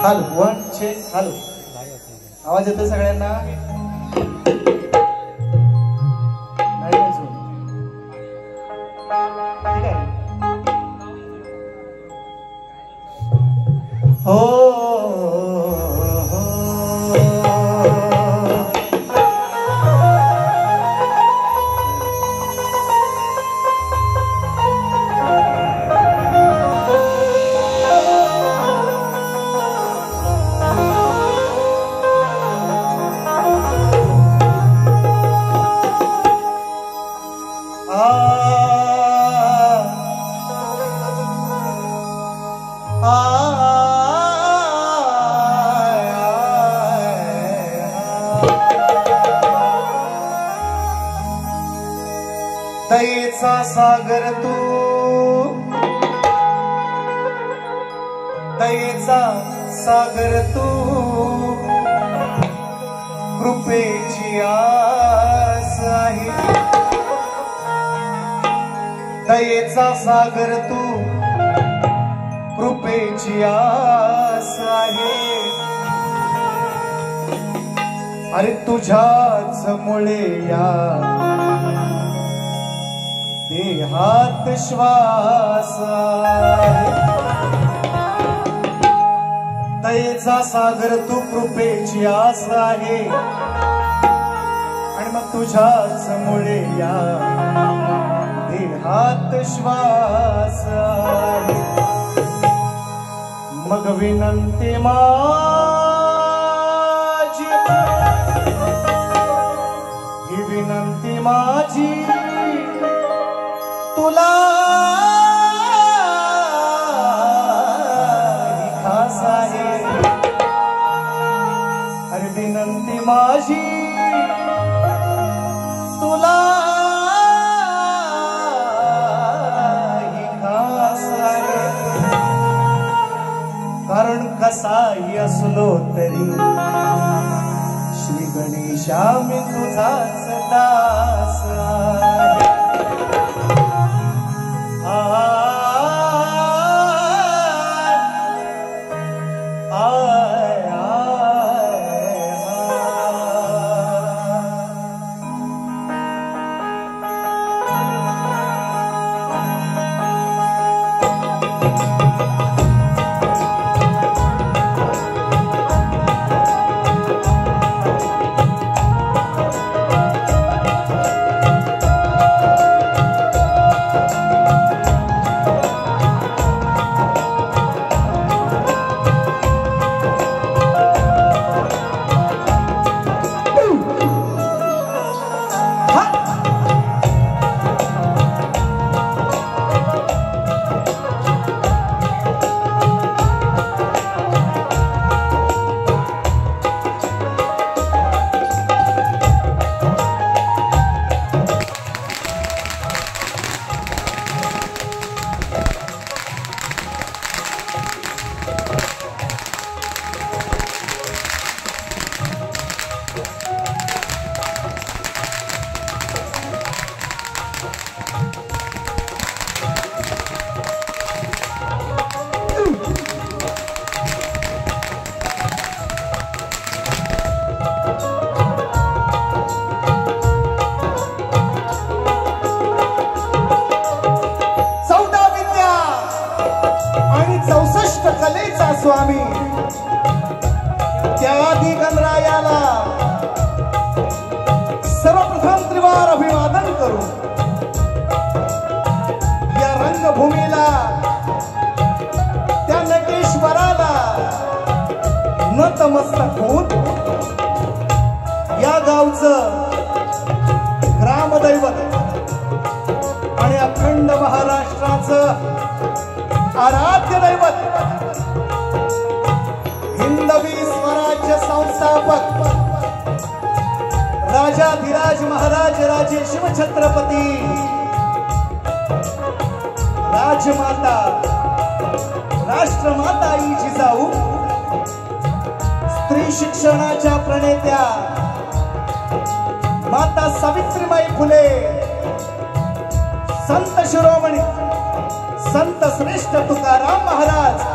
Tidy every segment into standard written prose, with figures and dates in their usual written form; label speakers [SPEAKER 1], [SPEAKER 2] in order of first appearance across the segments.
[SPEAKER 1] Hello 1 check hello आवाज येतोय सगळ्यांना नाही अजून ठीक आहे हो दयेचा सागर तू दयेचा सागर तू कृपेची आस आहे दयेचा सागर तू कृपेची आस आहे अरे तुझ्याच मुळे या देहात श्वास दयेचा सागर तू कृपेची आस आहे आणि मग तुझ्याच मुळे या देहात श्वास आहे मग विनंती माझी ही विनंती माझी तुला ही खास आहे अरे विनंती माझी तुला ही खास आहे कारण कसाही असलो तरी श्री गणेशा मी तुझाच दास आहे कलेचा स्वामी त्याआधी गणरायाला सर्वप्रथम त्रिवार अभिवादन करू या रंगभूमीला त्या नटेश्वराला नतमस्तक होऊन या गावचं ग्रामदैवत आणि अखंड महाराष्ट्राचं आराध्य दैवत हिंदवी स्वराज्य संस्थापक राजाधिराज महाराज राजे शिवछत्रपती राजमाता राष्ट्रमाता आई जिजाऊ स्त्री शिक्षणाच्या प्रणेत्या माता सावित्रीबाई फुले संत शिरोमणी संत श्रेष्ठ तुकाराम महाराज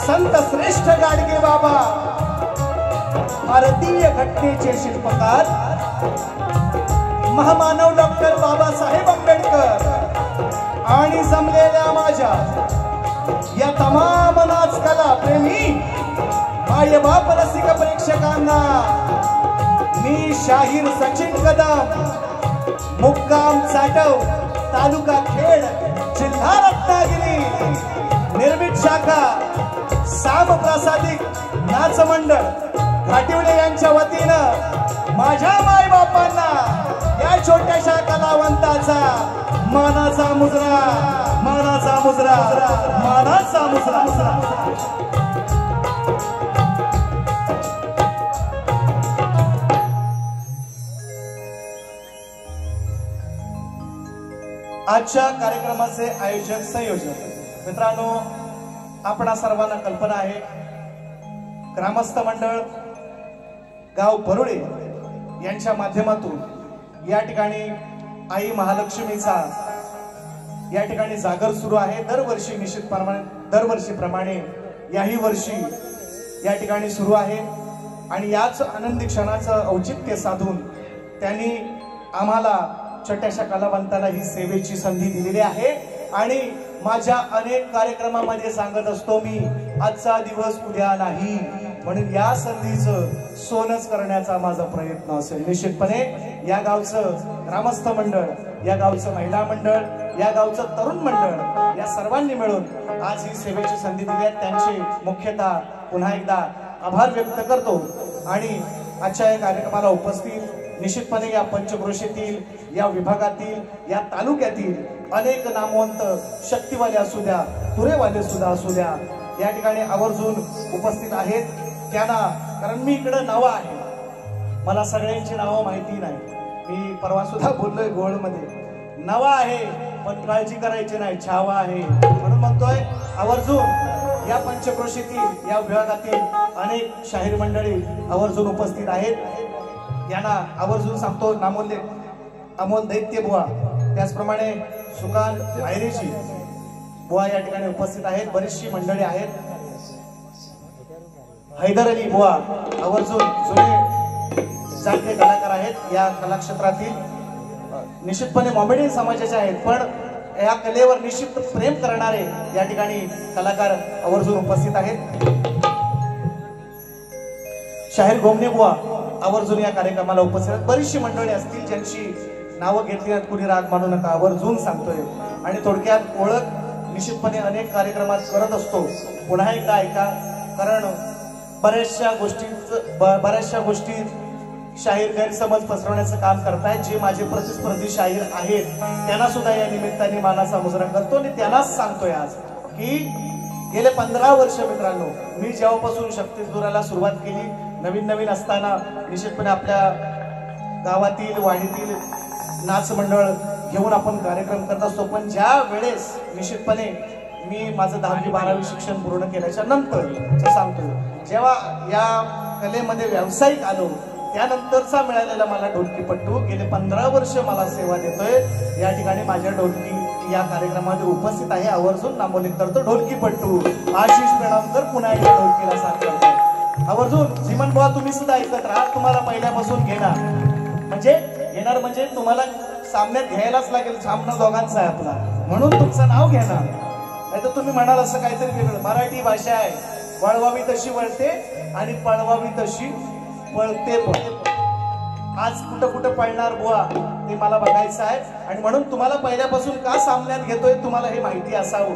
[SPEAKER 1] संत श्रेष्ठ गाडगे बाबा भारतीय घटनेचे शिल्पकार महामानव डॉक्टर बाबासाहेब आंबेडकर आणि जमलेल्या माझ्या या तमाम नाचकला प्रेमी माय बाप रसिक प्रेक्षकांना मी शाहीर सचिन कदम मुक्काम चाटव तालुका खेड जिल्हा रत्नागिरी निर्मित शाखा साम प्रासादिक नाच मंडळ घाटिवले यांच्या वतीनं माझ्या माय बापांना या छोट्याशा कलावंताचा मानाचा मुजरा मानाचा मुजरा मानाचा मुजरा आजच्या कार्यक्रमाचे आयोजक संयोजक मित्रांनो, आपणा सर्वांना कल्पना आहे ग्रामस्थ मंडळ गाव बरुडे यांच्या माध्यमातून या ठिकाणी आई महालक्ष्मीचा या ठिकाणी जागर सुरू आहे. दरवर्षी दरवर्षीप्रमाणे याही वर्षी या ठिकाणी सुरू आहे आणि याच आनंदी क्षणाचं औचित्य साधून त्यांनी आम्हाला छोट्याशा कलावंताला ही सेवेची संधी दिलेली आहे. आणि माझ्या अनेक कार्यक्रमामध्ये सांगत असतो मी, आजचा दिवस उद्या नाही, म्हणून या संधीचं सोनच करण्याचा माझा प्रयत्न असेल. निश्चितपणे या गावचं ग्रामस्थ मंडळ, या गावचं महिला मंडळ, या गावचं तरुण मंडळ या सर्वांनी मिळून आज ही सेवेची संधी दिली आहे. त्यांचे मुख्यतः पुन्हा एकदा आभार व्यक्त करतो. आणि आजच्या या कार्यक्रमाला उपस्थित निश्चितपणे या पंचक्रोशीतील, या विभागातील, या तालुक्यातील अनेक नामवंत शक्तीवाले असू द्या, तुरेवाले सुद्धा असू द्या, या ठिकाणी आवर्जून उपस्थित आहेत. त्यांना, कारण मी इकडे नवा आहे, मला सगळ्यांची नावं माहिती नाही. मी परवा सुद्धा बोललोय गोळमध्ये, नवा आहे पण काळजी करायची नाही, छावा आहे. म्हणून म्हणतोय आवर्जून या पंचक्रोशीतील, या विभागातील अनेक शाहीर मंडळी आवर्जून उपस्थित आहेत. यांना आवर्जून सांगतो नामोल्य अमोल दैत्य बुवा, त्याचप्रमाणे सुकांत आयरेची बुवा या ठिकाणी उपस्थित आहेत. बरीचशी मंडळी आहेत. हैदर अली बुवा आवर्जून जुने जाणते कलाकार आहेत. या कलाक्षेत्रातील निश्चितपणे मॉमेडियन समाजाचे आहेत, पण या कलेवर निश्चित प्रेम करणारे या ठिकाणी कलाकार आवर्जून उपस्थित आहेत. शाहीर गोमने बुवा आवर्जून या कार्यक्रमाला उपस्थित आहेत. बरीचशी मंडळी असतील ज्यांची नावं घेतली आहेत, कुणी राग मानू नका, आवर्जून सांगतोय. आणि थोडक्यात ओळख निश्चितपणे अनेक कार्यक्रमात करत असतो. पुन्हा एकदा ऐका, कारण बऱ्याचशा गोष्टी शाहीर गैरसमज पसरवण्याचं काम करतायत. जे माझे प्रतिस्पर्धी शाहीर आहेत त्यांना सुद्धा या निमित्ताने मानाचा मुजरा करतो आणि त्यांनाच सांगतोय आज की गेले 15 वर्ष मित्रांनो, मी जेव्हापासून शक्तीसुराला सुरुवात केली, नवीन असताना निश्चितपणे आपल्या गावातील वाडीतील नाच मंडळ घेऊन आपण कार्यक्रम करत असतो. पण ज्या वेळेस निश्चितपणे मी माझं 10वी 12वी शिक्षण पूर्ण केल्याच्या नंतर सांगतो, जेव्हा या कलेमध्ये व्यावसायिक आलो त्यानंतरचा मिळालेला मला ढोलकीपट्टू गेले 15 वर्ष मला सेवा देतोय. या ठिकाणी माझ्या ढोलकी या कार्यक्रमामध्ये उपस्थित आहे. आवर्जून नामोल्लेख करतो ढोलकीपट्टू आशिष पेणावकर पुन्हा एकदा ढोलकीला साथ करतो. आवर्जून जीवन बुवा तुम्ही सुद्धा ऐकत राहा. तुम्हाला पहिल्यापासून घेणार म्हणजे तुम्हाला सामन्यात घ्यायलाच लागेल. सामना दोघांचा आहे आपला, म्हणून तुमचं नाव घेणार. नाही तर तुम्ही म्हणाल असं काहीतरी वेगळं. मराठी भाषा आहे, वळवावी तशी वळते आणि पळवावी तशी पळते. पण आज कुठं पळणार बुवा ते मला बघायचं आहे. आणि म्हणून तुम्हाला पहिल्यापासून का सामन्यात घेतोय तुम्हाला हे माहिती असावं.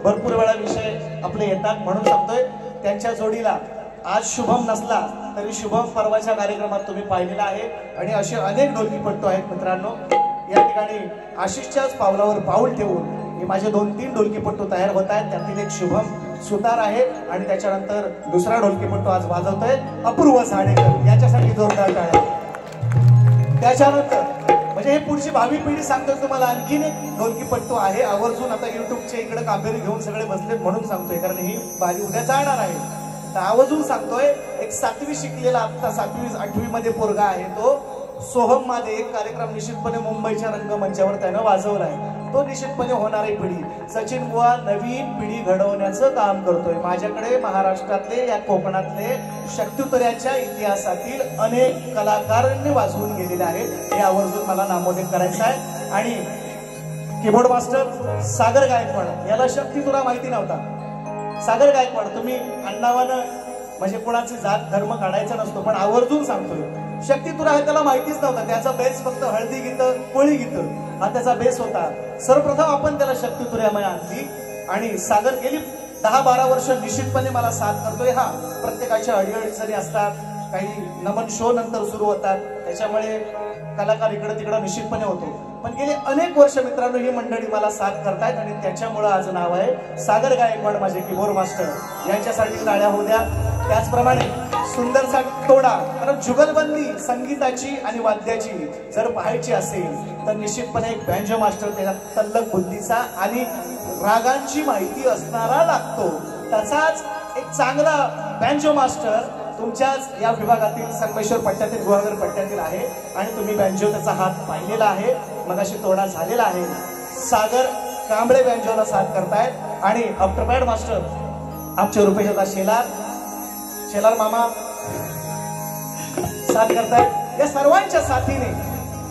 [SPEAKER 1] भरपूर वेळा विषय आपले येतात, म्हणून सांगतोय त्यांच्या जोडीला आज शुभम नसला तरी शुभम परवाच्या कार्यक्रमात तुम्ही पाहिलेला आहे. आणि असे अनेक ढोलकीपट्टू आहेत मित्रांनो. या ठिकाणी आशिषच्याच पावलावर पाऊल ठेवून हे माझे 2-3 ढोलकीपट्टू तयार होत आहेत. त्यातील एक शुभम सुतार आहे आणि त्याच्यानंतर दुसरा ढोलकीपट्टू आज वाजवतोय अपूर्व साडेकर, याच्यासाठी जोरदार टाळ्या. त्याच्यानंतर म्हणजे हे पुढची भावी पिढी सांगतोय तुम्हाला. आणखीन एक ढोलकीपट्टू आहे. आवर्जून आता युट्यूबचे इकडे कामेरी घेऊन सगळे बसलेत म्हणून सांगतोय, कारण ही बारी उद्या जाणार आहे. तर आवर्जून सांगतोय, एक 7वी शिकलेला, आता 7वी 8वी मध्ये पोरगा आहे, तो सोहम मध्ये एक कार्यक्रम निश्चितपणे मुंबईच्या रंगमंचावर त्यानं वाजवलाय, तो निश्चितपणे होणारी पिढी सचिन बुवा नवीन पिढी घडवण्याचं काम करतोय. माझ्याकडे महाराष्ट्रातले या कोकणातले शक्त्युतऱ्याच्या इतिहासातील अनेक कलाकारांनी वाजवून गेलेले आहेत, हे आवर्जून मला नामोदित करायचं आहे. आणि कीबोर्ड मास्टर सागर गायकवाड, याला शक्तितुरा माहिती नव्हता. सागर गायकवाड, तुम्ही अण्णावानं म्हणजे कोणाचे जात धर्म काढायचा नसतो, पण आवर्जून सांगतोय शक्तितुरा हे त्याला माहितीच नव्हता. त्याचा बेस फक्त हळदी गीतं, कोळी गीतं हा त्याचा बेस होता. सर्वप्रथम आपण त्याला शक्तितुऱ्यामध्ये आणली आणि सागर गेली 10-12 वर्ष निश्चितपणे मला साथ करतोय. हा, प्रत्येकाच्या अडीअडचणी असतात, काही नमन शो नंतर सुरू होतात, त्याच्यामुळे कलाकार इकडे तिकडे निश्चितपणे होतो. पण गेले अनेक वर्ष मित्रांनो ही मंडळी मला साथ करतायत आणि त्याच्यामुळे आज नाव आहे सागर गायकवाड, माझे कीबोर्ड मास्टर. यांच्यासाठी टाळ्या होऊ द्या. त्याचप्रमाणे सुंदरसा तोडा, कारण जुगलबंदी संगीताची आणि वाद्याची जर पाहायची असेल तर निश्चितपणे एक बँजो मास्टर त्याच्या तल्लख बुद्धीचा आणि रागांची माहिती असणारा लागतो. तसाच एक चांगला बँजो मास्टर तुमच्याच या विभागातील संगमेश्वर पट्ट्यातील, गुहागर पट्ट्यातील आहे आणि तुम्ही बँजो त्याचा हात पाहिलेला आहे, मगाशी तोडा झालेला आहे. सागर कांबळे बँजोला साथ करतायत आणि आफ्टरपॅड मास्टर आमचे रुपेशदा शेलार मामा साथ करतायत. या सर्वांच्या साथीने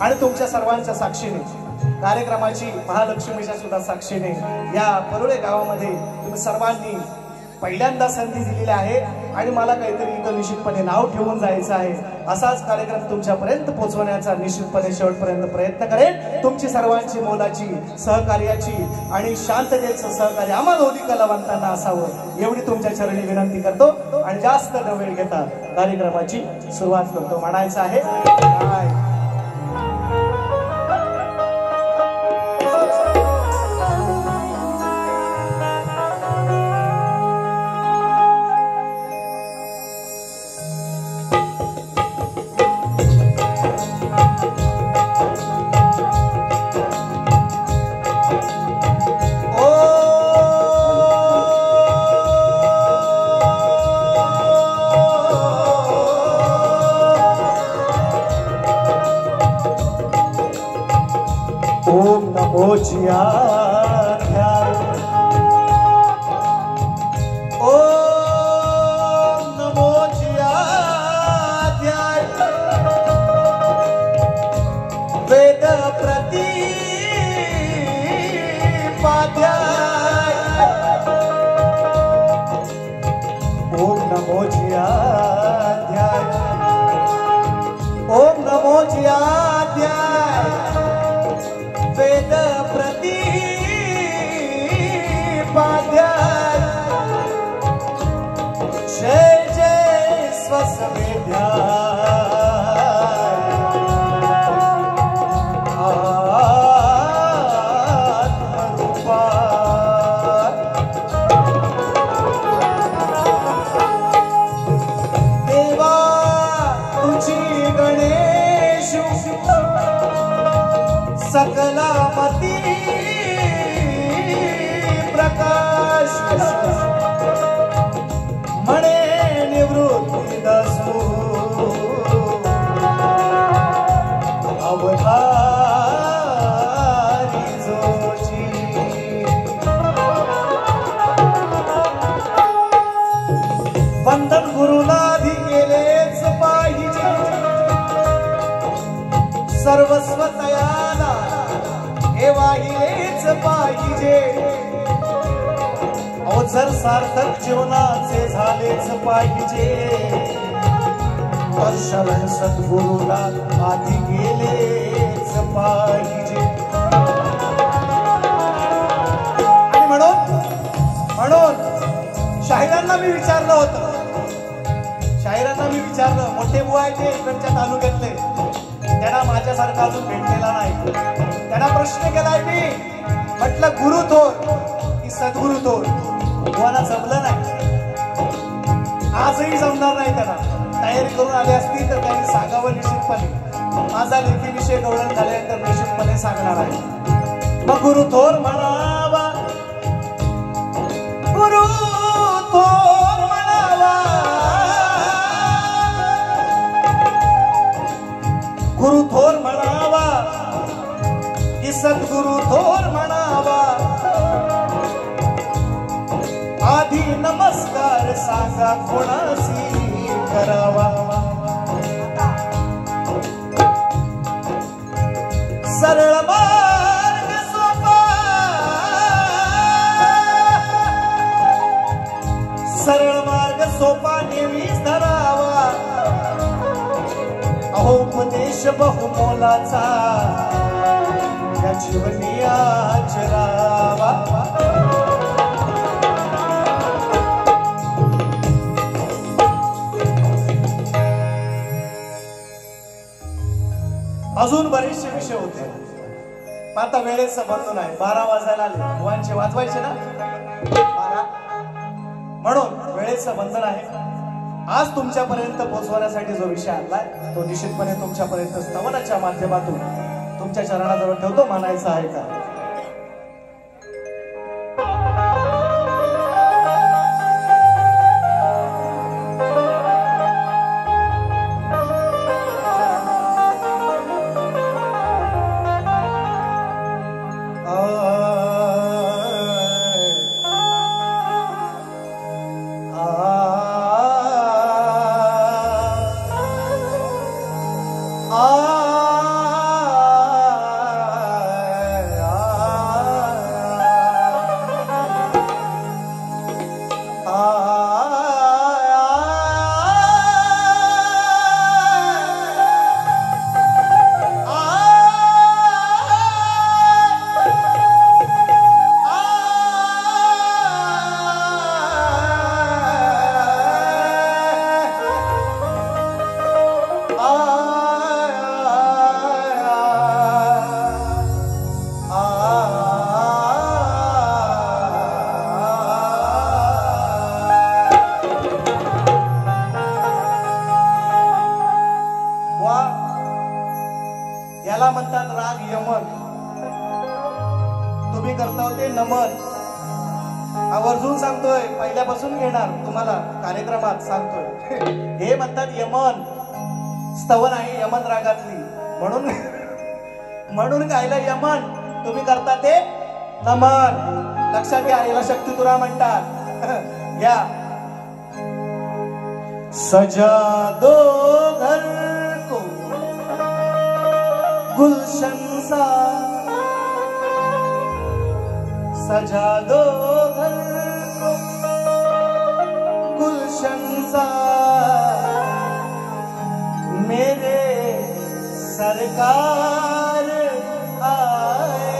[SPEAKER 1] आणि तुमच्या सर्वांच्या साक्षीने, कार्यक्रमाची महालक्ष्मीच्या सुद्धा साक्षीने या परुळे गावामध्ये तुम्ही सर्वांनी पहिल्यांदा संधी दिलेली आहे आणि मला काहीतरी इथं निश्चितपणे नाव ठेवून जायचं आहे. असाच कार्यक्रम तुमच्यापर्यंत पोहोचवण्याचा निश्चितपणे शेवटपर्यंत प्रयत्न करेन. तुमची सर्वांची मोलाची सहकार्याची आणि शांततेचं सहकार्य आम्हा दोन्ही कलावंतांना असावं एवढी तुमच्या चरणी विनंती करतो आणि जास्त न वेळ घेता कार्यक्रमाची सुरुवात करतो. म्हणायचं आहे काय
[SPEAKER 2] सर्वस्व तयाला हे वाहिलेच पाहिजे. अवसर सार्थक जीवनाचे झालेच पाहिजे. शरण सद्गुरूला आधी गेलेच पाहिजे. आणि म्हणून शाहिरांना मी विचारलं होतं, मोठे बुवा आहे ते इकडच्या तालुक्यातले, त्यांना माझ्यासारखा अजून भेटलेला नाही. त्यांना प्रश्न केलाय मी, म्हटलं गुरु थोर की सद्गुरु थोर. बुवाला जमलं नाही, आजही जमणार नाही. त्यांना तयारी करून आले असतील तर त्यांनी सांगावं निश्चितपणे. माझा लेखी विषय गवळण झाल्यानंतर निश्चितपणे सांगणार आहे. मग गुरु थोर म्हणावा, गुरु थोर म्हणावा, गुरु सद्गुरु थोर म्हणावा आधी नमस्कार सांगा कोणासी करावा सरळ मार्ग सोपा सरळ मार्ग सोपा नेहमीच धरावा अहो उपदेश बहुमोलाचा या जीवनी आचरावा अजून बरेचसे विषय होते पण आता वेळेचं बंधन आहे 12 वाजायला आले भुवांचे वाजवायचे ना 12 म्हणून वेळेचं बंधन आहे आज तुमच्यापर्यंत पोहोचवण्यासाठी जो विषय आणलाय तो निश्चितपणे तुमच्यापर्यंत स्तवनाच्या माध्यमातून तुमच्या चरणाजवळ ठेवतो मानायचा आहे का याला म्हणतात राग यमन तुम्ही करता होते नमन आवर्जून सांगतोय पहिल्यापासून घेणार तुम्हाला कार्यक्रमात सांगतोय हे म्हणतात यमन स्तवन आहे यमन रागातली म्हणून म्हणून गायला यमन तुम्ही करता ते नमन लक्षात घ्या याला शक्ती तुरा म्हणतात घ्या सजा दो घर को गुलशन सा सजा दो घर को गुलशन सा मेरे सरकार आए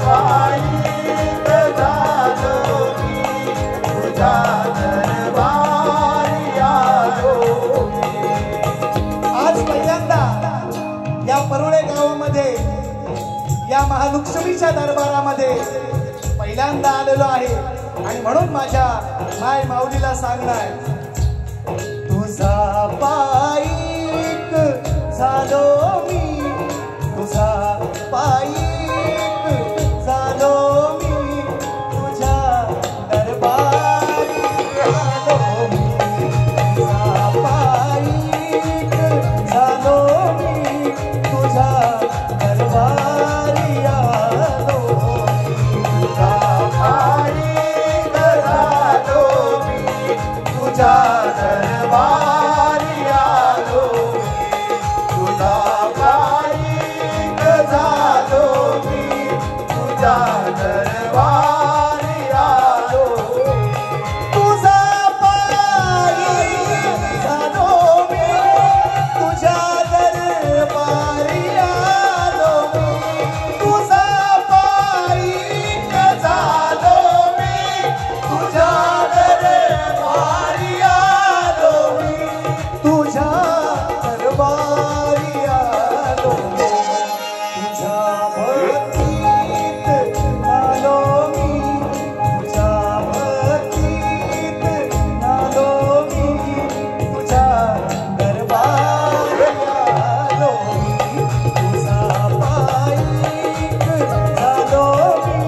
[SPEAKER 2] Bye. या महालक्ष्मीच्या दरबारामध्ये पहिल्यांदा आलेलो आहे आणि म्हणून माझ्या माय माऊलीला सांगणार, तुझा पाईक झालो मी, तुझा पाईक झालो मी, तुझ्या दरबारी आलो मी, तुझा पाईक झालो मी, तुझ्या दरबारी आलो मी, तुझा पाईक झालो मी, तुझ्या दरबारी आलो मी, तुझा पाईक झालो मी, तुझ्या दरबारी आलो मी, तुझा पाईक झालो मी, तुझ्या दरबारी आलो मी, तुझा पाईक झालो मी, तुझ्या दरबारी आलो मी, तुझ्या दरबारी आलो मी, तुझ्या भक्तीत आलो मी, तुझ्या भक्तीत आलो मी, तुझ्या दरबारी आलो मी, तुझा पाईक झालो मी,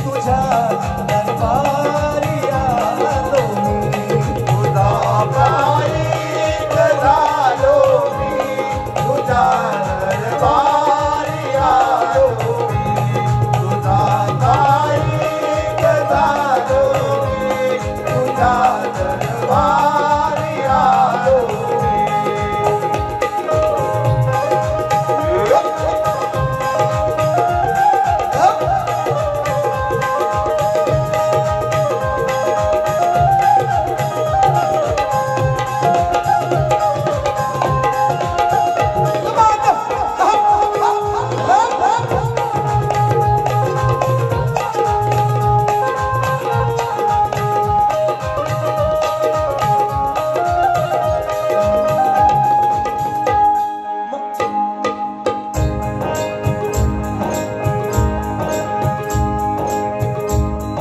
[SPEAKER 2] तुझ्या दरबारी आलो मी, तुझा पाईक झालो मी, तुझ्या दरबारी आलो मी, तुझा पाईक झालो मी, तुझ्या दरबारी आलो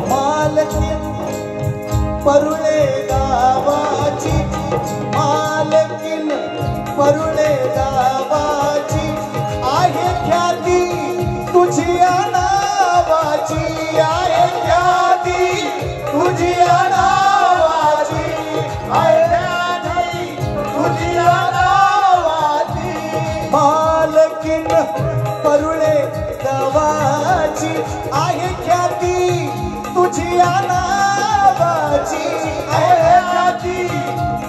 [SPEAKER 2] मालकीन परुळे गावाची, मालकीन परुळे गावाची, आहे ख्याती तुझिया नावाची, आहे ख्याती तुझिया नावाची, आहे ख्याती तुझिया नावाची, मालकीन परुळे गावाची, आहे ख्याती तुझिया नावाची, आहे ख्याती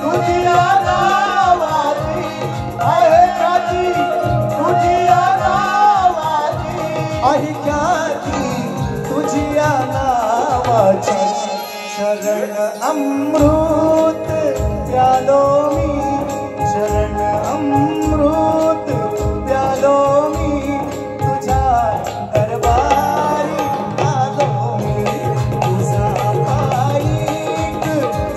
[SPEAKER 2] तुझिया नावाची, आहे ख्याती तुझिया नावाची, आहे ख्याती तुझिया नावाची, शरण अमृत प्यालो मी, शरण अमृत प्यालो मी, तुझ्या दरबारी आलो मी, तुझा पाईक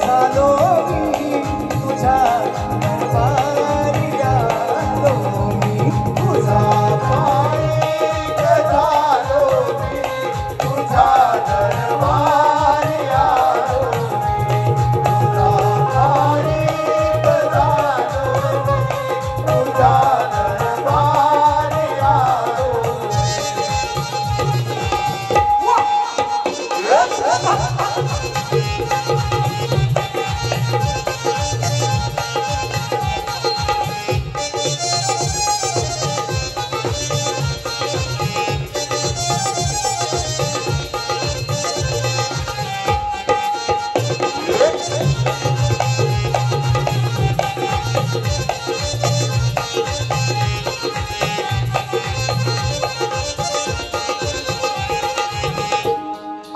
[SPEAKER 2] झालो मी, तुझ्या दरबारी आलो मी, तुझा पाईक झालो मी, तुझ्या दरबारी आलो मी, तुझा पाईक झालो मी, तुझ्या दरबारी आलो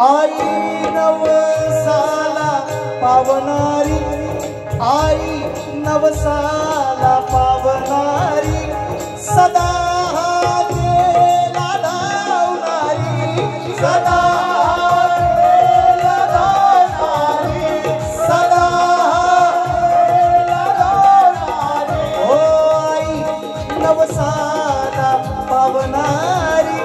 [SPEAKER 2] आई नवसाला पावनारी, आई नवसाला पावनारी, सदा हातेला लावणारी, सदा हातेला लावणारी, सदा हातेला लावणारी, ओ आई नवसाला पावनारी,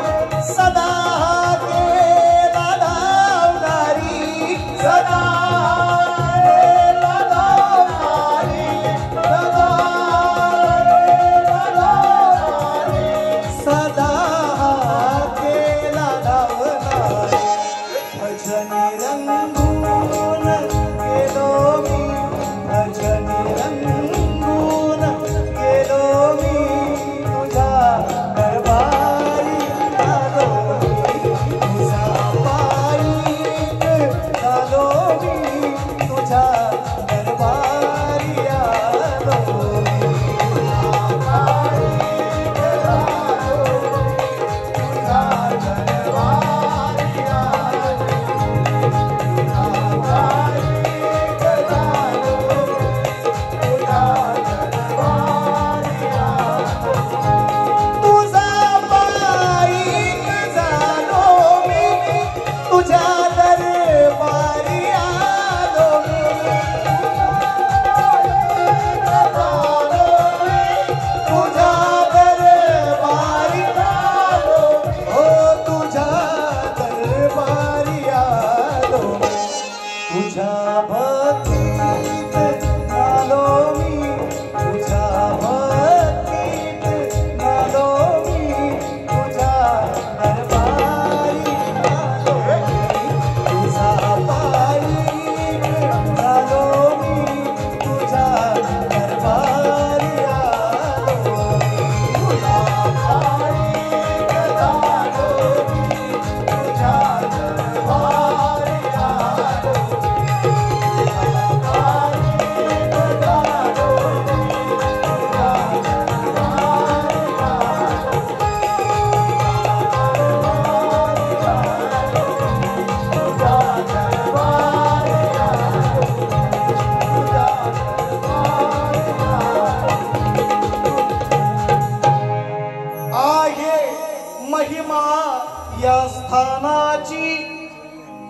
[SPEAKER 1] या स्थानाची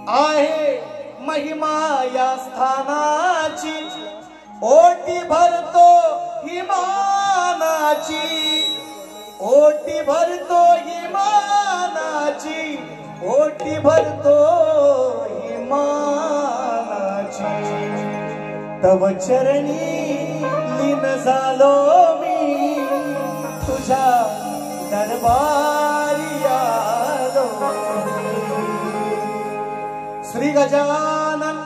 [SPEAKER 1] आहे महिमा या स्थानाची ओटी भरतो हिमानाची ओटी भरतो हिमानाची ओटी भरतो हिमानाची तव चरणी लीन झालो मी तुझ्या दरबारी आलो श्री गजानन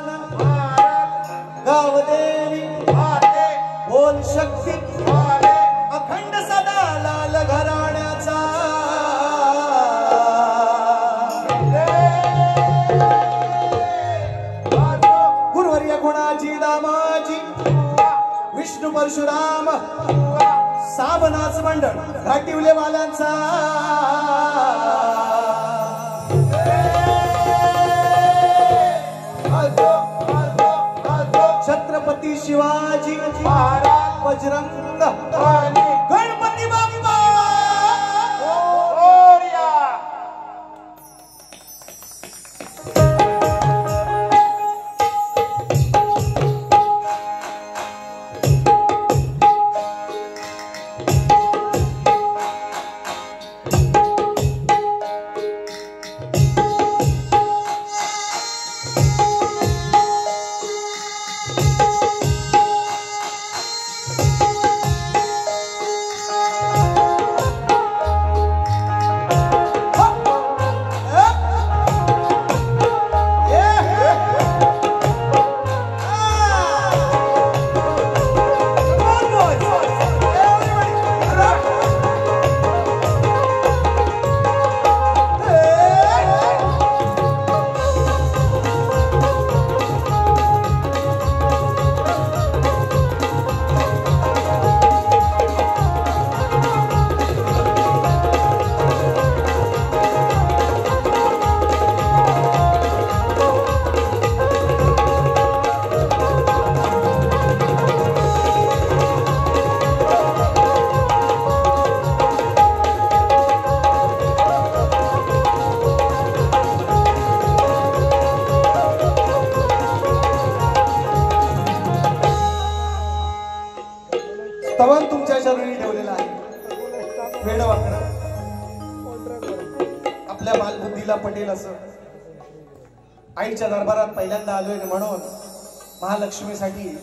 [SPEAKER 1] गावदेवी बोल शक्ती अखंड सदा लाल घराण्याचा गुरुवर्य गुणाची दामाजी विष्णू परशुराम साबनाच मंडळ घाटिवले वाल्यांचा छत्रपती शिवाजी बजरंग गणपती बाप्पा स्तवन तुमच्या चरणी ठेवलेला आहे वेड वाकड आपल्या बालबुद्धीला पटेल असं आईच्या दरबारात पहिल्यांदा आलोय म्हणून महालक्ष्मीसाठी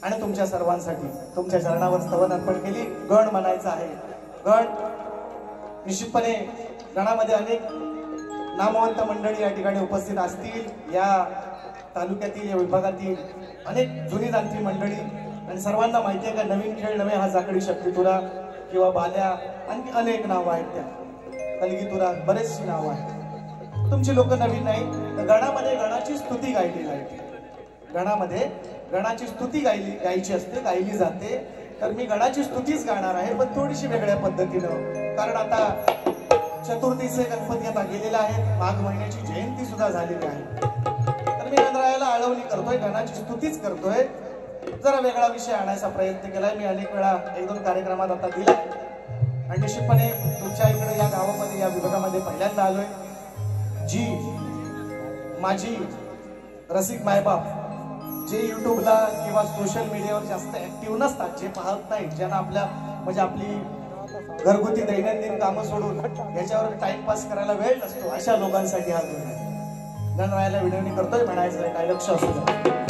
[SPEAKER 1] आणि तुमच्या सर्वांसाठी तुमच्या चरणावर स्तवन अर्पण केली गण म्हणायचं आहे गण निश्चितपणे गणामध्ये अनेक नामवंत मंडळी या ठिकाणी उपस्थित असतील या तालुक्यातील या विभागातील अनेक जुनी जाणती मंडळी आणि सर्वांना माहिती आहे का नवीन खेळ नवे हा जाकडी शक्तीतुरा किंवा बाल्या आणि अनेक नावं आहेत त्या कलगीतुरा बरेचशी नावं आहेत तुमची लोक नवीन नाही तर गणामध्ये गणाची स्तुती गायली जाते गणामध्ये गणाची स्तुती गायची असते गायली जाते तर मी गणाची स्तुतीच गाणार आहे पण थोडीशी वेगळ्या पद्धतीनं कारण आता चतुर्थीचे गणपती आता गेलेले आहेत माघ महिन्याची जयंती सुद्धा झालेली आहे तर मी गणरायाला आळवणी करतोय गणाची स्तुतीच करतोय जरा वेगळा विषय आणायचा प्रयत्न केलाय मी अनेक वेळा एक दोन कार्यक्रमात आता दिलाय आणि निश्चितपणे तुमच्या इकडे या गावामध्ये या विभागामध्ये पहिल्यांदा आलोय जी माझी रसिक मायबाप जे युट्यूबला किंवा सोशल मीडियावर जास्त ऍक्टिव्ह नसतात जे पाहत नाहीत ज्यांना आपल्या म्हणजे आपली घरगुती दैनंदिन कामं सोडून याच्यावर टाइमपास करायला वेळ नसतो अशा लोकांसाठी हा गणरायाला विनवणी करतोय म्हणायचं काय लक्ष असू द्या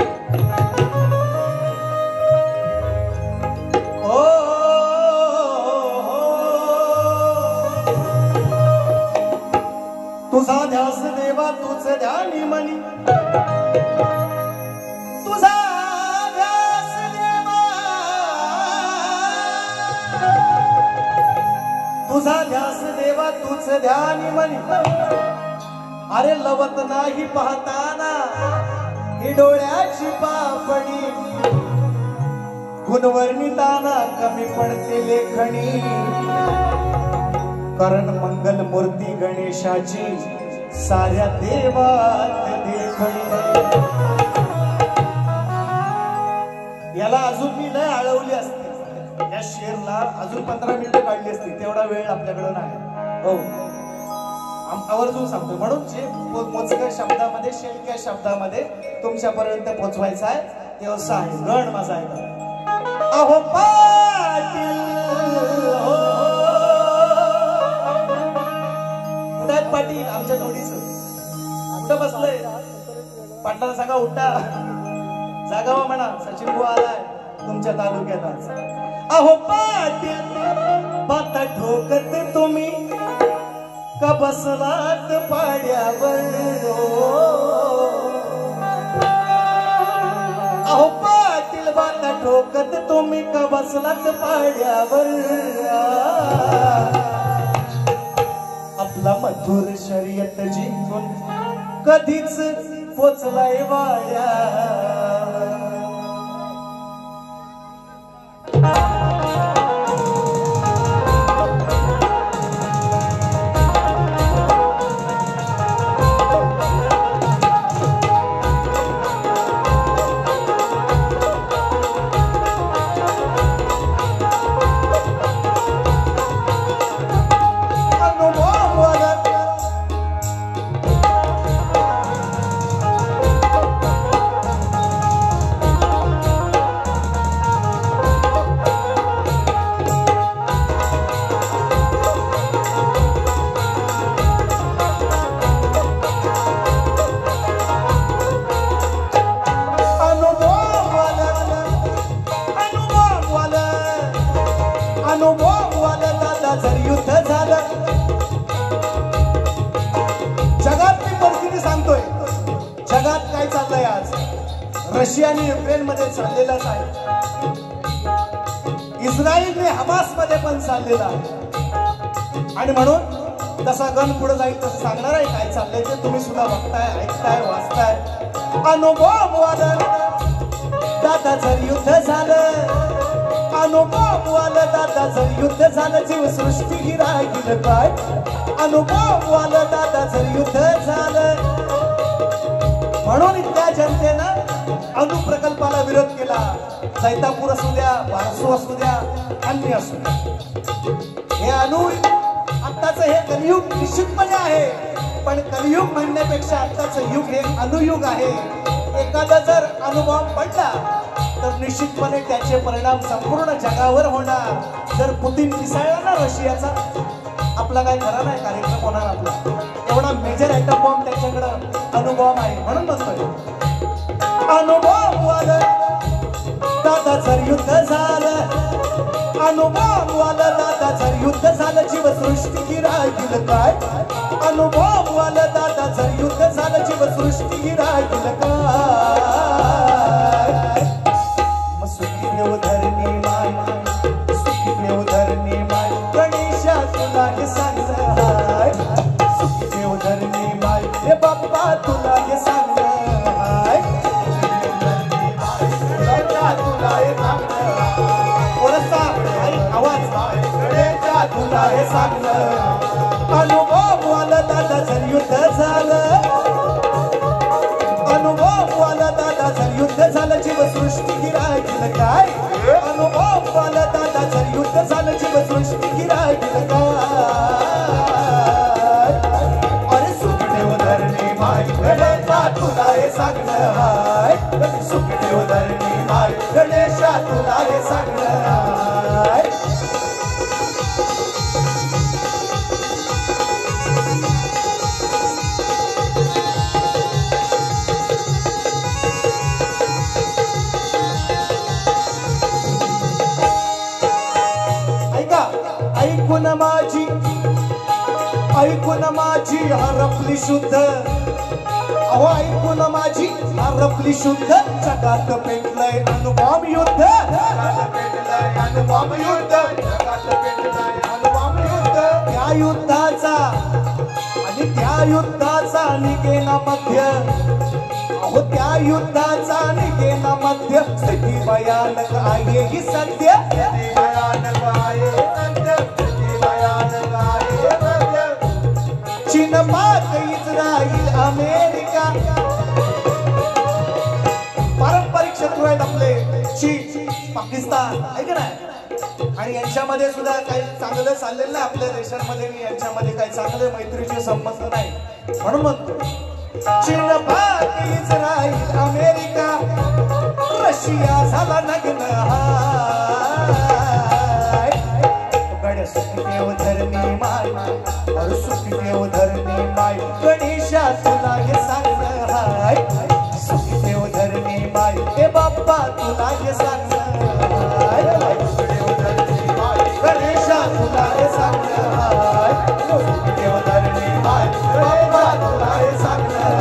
[SPEAKER 1] तुझा ध्यास देवा तुझ ध्यानी मनी तुझा ध्यास देवा तुझा ध्यास देवा तुझ ध्यानी मनी अरे लवत नाही पाहताना ही डोळ्याची पापणी गुणवर्णिताना कमी पडते लेखणी कारण मंगल मूर्ती गणेशाची साऱ्या देवात देखणी याला अजून मी लय आळवली असते या शेरला अजून 15 मिनिटं काढली असती तेवढा वेळ आपल्याकडे नाही हो आवर्जून सांगतो. म्हणून जे मोजक्या शब्दामध्ये शेलक्या शब्दामध्ये तुमच्यापर्यंत पोहोचवायचं आहे ते असं आहे. गण माझा आहे. अहो पाटील कुठं पाटील आमच्या जोडीचं कुठं बसलंय? पाटलाला सांगा उठा जागावा म्हणा. सचिन बुवा आलाय तुमच्या तालुक्यात. अहो पाटील बाता ठोकत तुम्ही का बसलात पाड्यावर. अहो पाटील बाता ठोकत तुम्ही का बसलात पाड्यावर. आपला मधुर शर्यत जिंकून कधीच पोचलाय वाड्यावर. रशिया आणि युक्रेन मध्ये चाललेलाच आहे. इस्रायलने हमास मध्ये पण चाललेला आहे. आणि म्हणून जसा गण पुढे जाईल तसं सांगणार आहे काय चाललंय ते तुम्ही सुद्धा बघताय, ऐकताय, वाचताय. अनुभव आलं दादा जर युद्ध झालं. अनुभव आलं दादा जर युद्ध झालं. जीव सृष्टी गिरा गेलं काय. अनुभव आलं दादा जर युद्ध झालं. म्हणून इथल्या जनतेनं अणु प्रकल्पाला विरोध केला. जैतापूर असू द्या, बारसू असू द्या, अन्य असू द्या. हे अणु आत्ताच हे कलियुग निश्चितपणे आहे. पण कलियुग म्हणण्यापेक्षा आत्ताचं युग हे अनुयुग आहे. एखादा जर अनुभव पडला तर निश्चितपणे त्याचे परिणाम संपूर्ण जगावर होणार. जर पुतीन मिसळला ना रशियाचा आपला काय खरा नाही कार्यक्रम होणार आपला. एवढा मेजर ऍटम बॉम्ब त्याच्याकडं अनुभव आहे. म्हणून म्हणतोय अनुभव आलं दादा जर युद्ध झालं. अनुभव आलं दादा जर युद्ध झालं. जीव सृष्टी गिरा गेलं काय. अनुभव आलं दादा जर युद्ध झालं. जीव सृष्टी गिरा गेलं काय. मग सुखी देव धरणी माय, सुखी देव धरणी माय. गणेशा तुला हे सांगलं हाय. सुखी देव धरणी माय. हे बाप्पा तुला हे सांगलं हाय. तुला हे सांगलं. अनुभव आलं दादा जर युद्ध झालं. अनुभव आलं दादा जर युद्ध झालं. जीव सृष्टी गिरा गेलं काय. अनुभव आलं दादा जर युद्ध झालं. जीव सृष्टी गिरा गेलं काय. अरे सुखदेव धरणी माय गणेशा तुला हे सांगलं हाय. सुखदेव धरणी माय गणेशा तुला हे सांगलं हाय. ऐकून माझी हरपली शुद्ध. अहो ऐकून माझी हरपली शुद्ध. जगात पेटलंय अणुबॉम्ब युद्ध. अणुबॉम्ब युद्ध. जगात पेटलंय अणुबॉम्ब युद्ध. त्या युद्धाचा आणि त्या युद्धाचा निघेना मध्य. अहो त्या युद्धाचा निघेना मध्य. स्थिती भयानक आहे ही सत्य. स्थिती भयानक आहे सत्य. स्थिती भयानक आहे सत्य. चीन, पाक, इस्रायल, अमेरिका पारंपरिक शत्रू आहेत आपले. चीन, पाकिस्तान आहे का नाही. आणि यांच्यामध्ये सुद्धा काही चांगलं चाललेलं नाही आपल्या देशांमध्ये आणि यांच्यामध्ये काही चांगले मैत्रीचे संबंध नाही म्हणून म्हणतो चीन भारत इस्रायल अमेरिका रशिया झाला नग्न हाय गड्या सुखी देव धरणी माय और सुखी देव धरणी माय गणेशा तुला हे सांगणं हाय सुखी देव धरणी माय हे बाप्पा तुला हे सांगणं हाय गणेशा तुला हे सांगणं हाय सुखी देव धरणी माय बाप्पा तुला हे सांगणं हाय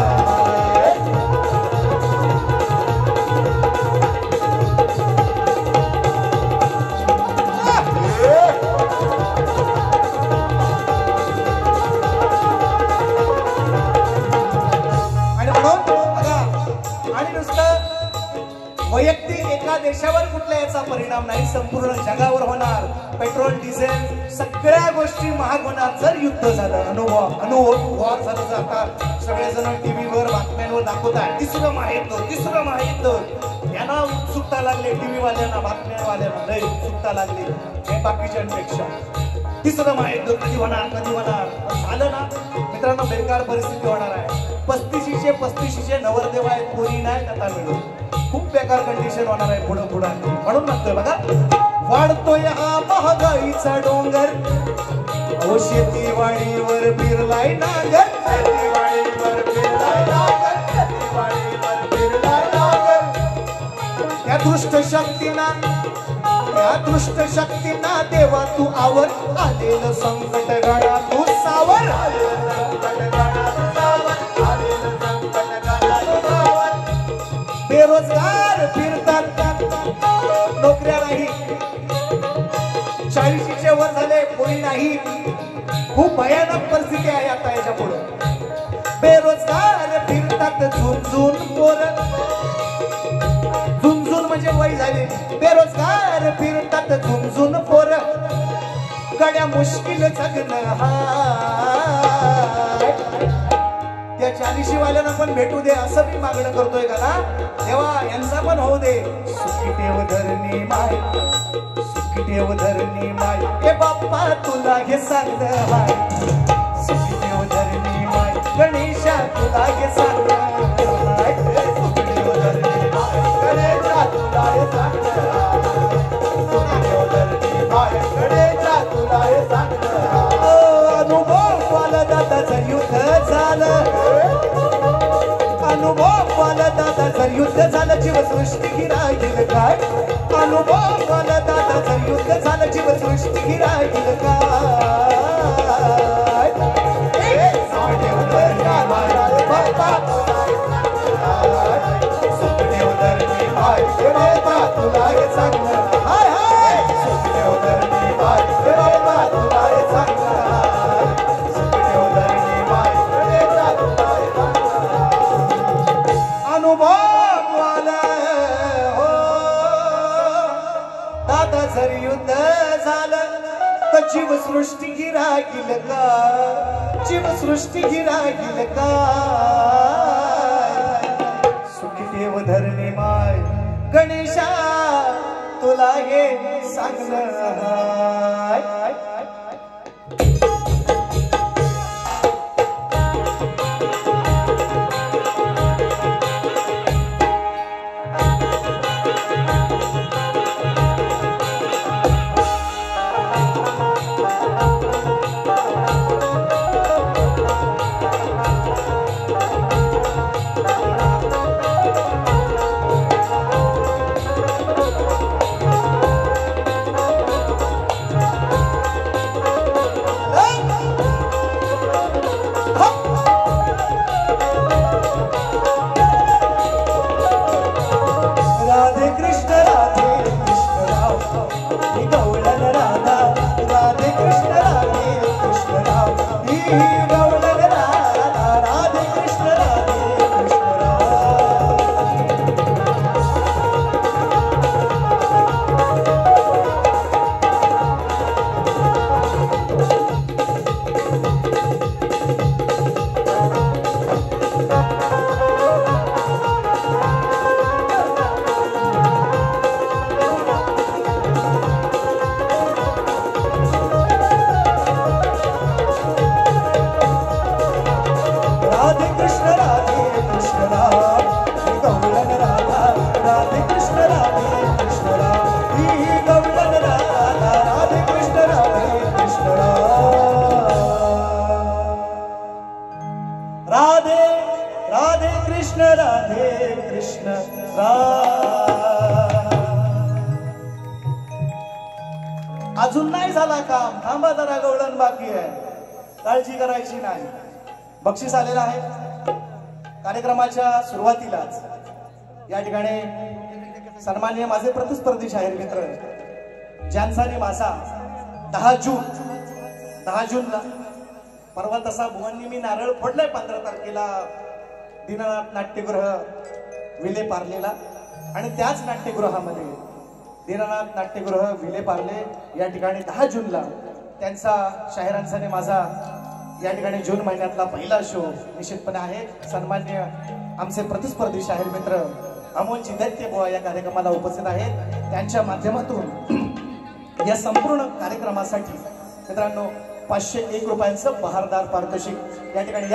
[SPEAKER 1] वैयक्तिक एका देशावर कुठल्या याचा परिणाम नाही संपूर्ण जगावर होणार पेट्रोल डिझेल सगळ्या गोष्टी महाग होणार जर युद्ध झालं वॉर झालं जातात सगळेजण टीव्हीवर बातम्यांवर दाखवतात तिसरं महायुद्ध यांना उत्सुकता लागली टीव्ही वाल्यांना बातम्यावाल्यांना लय उत्सुकता लागली हे बाकीच्यांपेक्षा तिसरं महायुद्ध कधी होणार झालं ना मित्रांनो बेकार परिस्थिती होणार आहे 35चे नवरदेव आहेत पोरी नाही आता मिळून खूप बेकार कंडिशन होणार आहे पुढं म्हणून म्हणतोय बघा वाढतोय हा महागाईचा डोंगर ओ शेतीवाडीवर फिरलाय नागर या दृष्ट शक्तीना देवा तू आवर आलेलं संकट गणा तू सावर बेरोजगार फिरतात नोकऱ्या नाही 40चे वर झाले कोणी नाही खूप भयानक परिस्थिती आहे आता याच्या पुढे बेरोजगार फिरतात झुंझुन म्हणजे वय झाले बेरोजगार फिरतात झुंझुन पोर गड्या मुश्किल जगणं हाय त्या 40 वाल्यांना पण भेटू दे असं मी मागणं करतोय का ना तेव्हा यांचा पण होऊ दे सुखी देव धरणी माय हे बाप्पा तुला हे सांगणं हाय सुखी देव धरणी माय गणेशा तुला हे सांगणं हाय सुखी देव धरणी माय गणेशा तुला हे सांगणं सुखी देव धरणी माय गणेशा तुला हे सांगणं अनुभव वाला दादा जर युद्ध झालं युद्ध झालं जीवसृष्टी गिराईल काय अनुभव वाला दादा जर युद्ध झालं जीवसृष्टी गिराईल काय सुखदेव धरणी माय बाप्पा तुला हे सांगणं हाय हाय सुखदेव धरणी माय बाप्पा तुला हे सांगणं सुखदेव धरणी माय तुला हे सांगणं अनुभव वाला हो दादा जर युद्ध झालं तर जीवसृष्टी गिराईल का जीवसृष्टी गिराईल का सुखी देव धरणी माय गणेशा तुला हे सांगणं राधे राधे कृष्ण अजून नाही झाला काम, थांबा जरा, गवळण बाकी आहे, काळजी करायची नाही. बक्षीस आलेलं आहे. कार्यक्रमाच्या सुरुवातीलाच या ठिकाणी सन्माननीय माझे प्रतिस्पर्धी शाहीर मित्र जानसानी मासा 10 जूनला परवा तसा भुवननी मी नारळ फोडलाय 15 तारखेला दीनानाथ नाट्यगृह विले पार्लेला, आणि त्याच नाट्यगृहामध्ये दीनानाथ नाट्यगृह विले पार्ले या ठिकाणी 10 जूनला त्यांचा शाहिरांचा आणि माझा या ठिकाणी जून महिन्यातला पहिला शो निश्चितपणे आहे. सन्मान्य आमचे प्रतिस्पर्धी शाहीर मित्र अमोलजी दैत्य बुवा या कार्यक्रमाला उपस्थित आहेत. त्यांच्या माध्यमातून या संपूर्ण कार्यक्रमासाठी मित्रांनो 501 रुपयांचं बहारदार पारितोषिक या ठिकाणी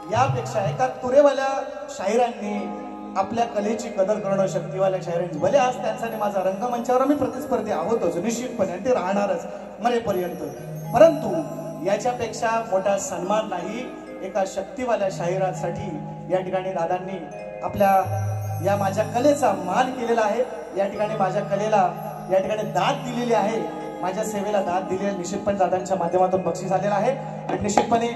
[SPEAKER 1] यापेक्षा एका तुरेवाल्या शाहिरांनी आपल्या कलेची कदर करणं, शक्तीवाल्या शाहिरांची, भले आज त्यांचा आणि माझा रंगमंचावर आम्ही प्रतिस्पर्धी आहोतच निश्चितपणे, आणि ते राहणारच मरेपर्यंत, परंतु याच्यापेक्षा मोठा सन्मान नाही एका शक्तीवाल्या शाहिरांसाठी या ठिकाणी दादांनी आपल्या या माझ्या कलेचा मान केलेला आहे. या ठिकाणी माझ्या कलेला या ठिकाणी दाद दिलेली आहे, माझ्या सेवेला दाद दिली आहे. निश्चितपणे दादांच्या माध्यमातून बक्षीस आलेलं आहे. आणि निश्चितपणे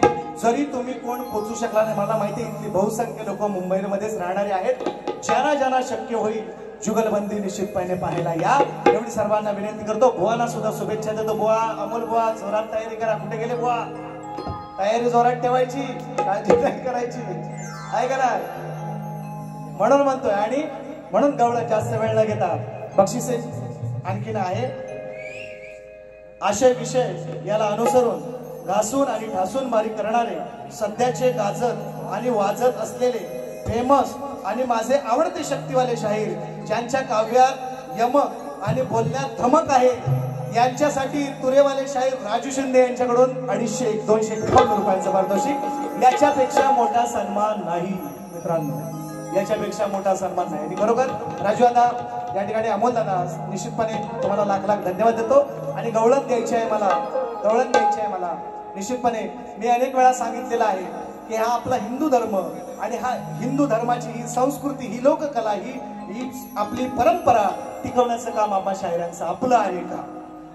[SPEAKER 1] जरी तुम्ही कोण पोहोचू शकला नाही, मला माहिती इथली बहुसंख्य लोक मुंबईमध्येच राहणारे आहेत, ज्यांना शक्य होईल जुगलबंदी निश्चितपणे पाहायला या, एवढी सर्वांना विनंती करतो. बुवांना सुद्धा शुभेच्छा देतो. बुवा अमोल बुवा जोरात तयारी करा. कुठे गेले बुवा? तयारी जोरात ठेवायची, काळजी नाही करायची, आहे का नाही? म्हणून म्हणतोय, आणि म्हणून गवळण जास्त वेळ न घेता बक्षिसे आणखीन आहे. आशय विषय याला अनुसरून घासून आणि ठासून मारी करणारे सध्याचे गाजत आणि वाजत असलेले फेमस आणि माझे आवडते शक्तीवाले शाहीर, ज्यांच्या काव्यात यमक आणि बोलण्यात धमक आहे, यांच्यासाठी तुरेवाले शाहीर राजू शिंदे यांच्याकडून 250 रुपयांचं पारितोषिक. याच्यापेक्षा मोठा सन्मान नाही मित्रांनो, याच्यापेक्षा मोठा सन्मान नाही. आणि बरोबर राजू दादा या ठिकाणी अमोल दादा निश्चितपणे तुम्हाला लाख लाख धन्यवाद देतो. आणि गवळण द्यायची आहे मला निश्चितपणे. मी अनेक वेळा सांगितलेलं आहे की हा आपला हिंदू धर्म, आणि हा हिंदू धर्माची ही संस्कृती, ही लोककला, ही आपली परंपरा टिकवण्याचं काम आम्हा शाहिरांचं आपलं आहे का?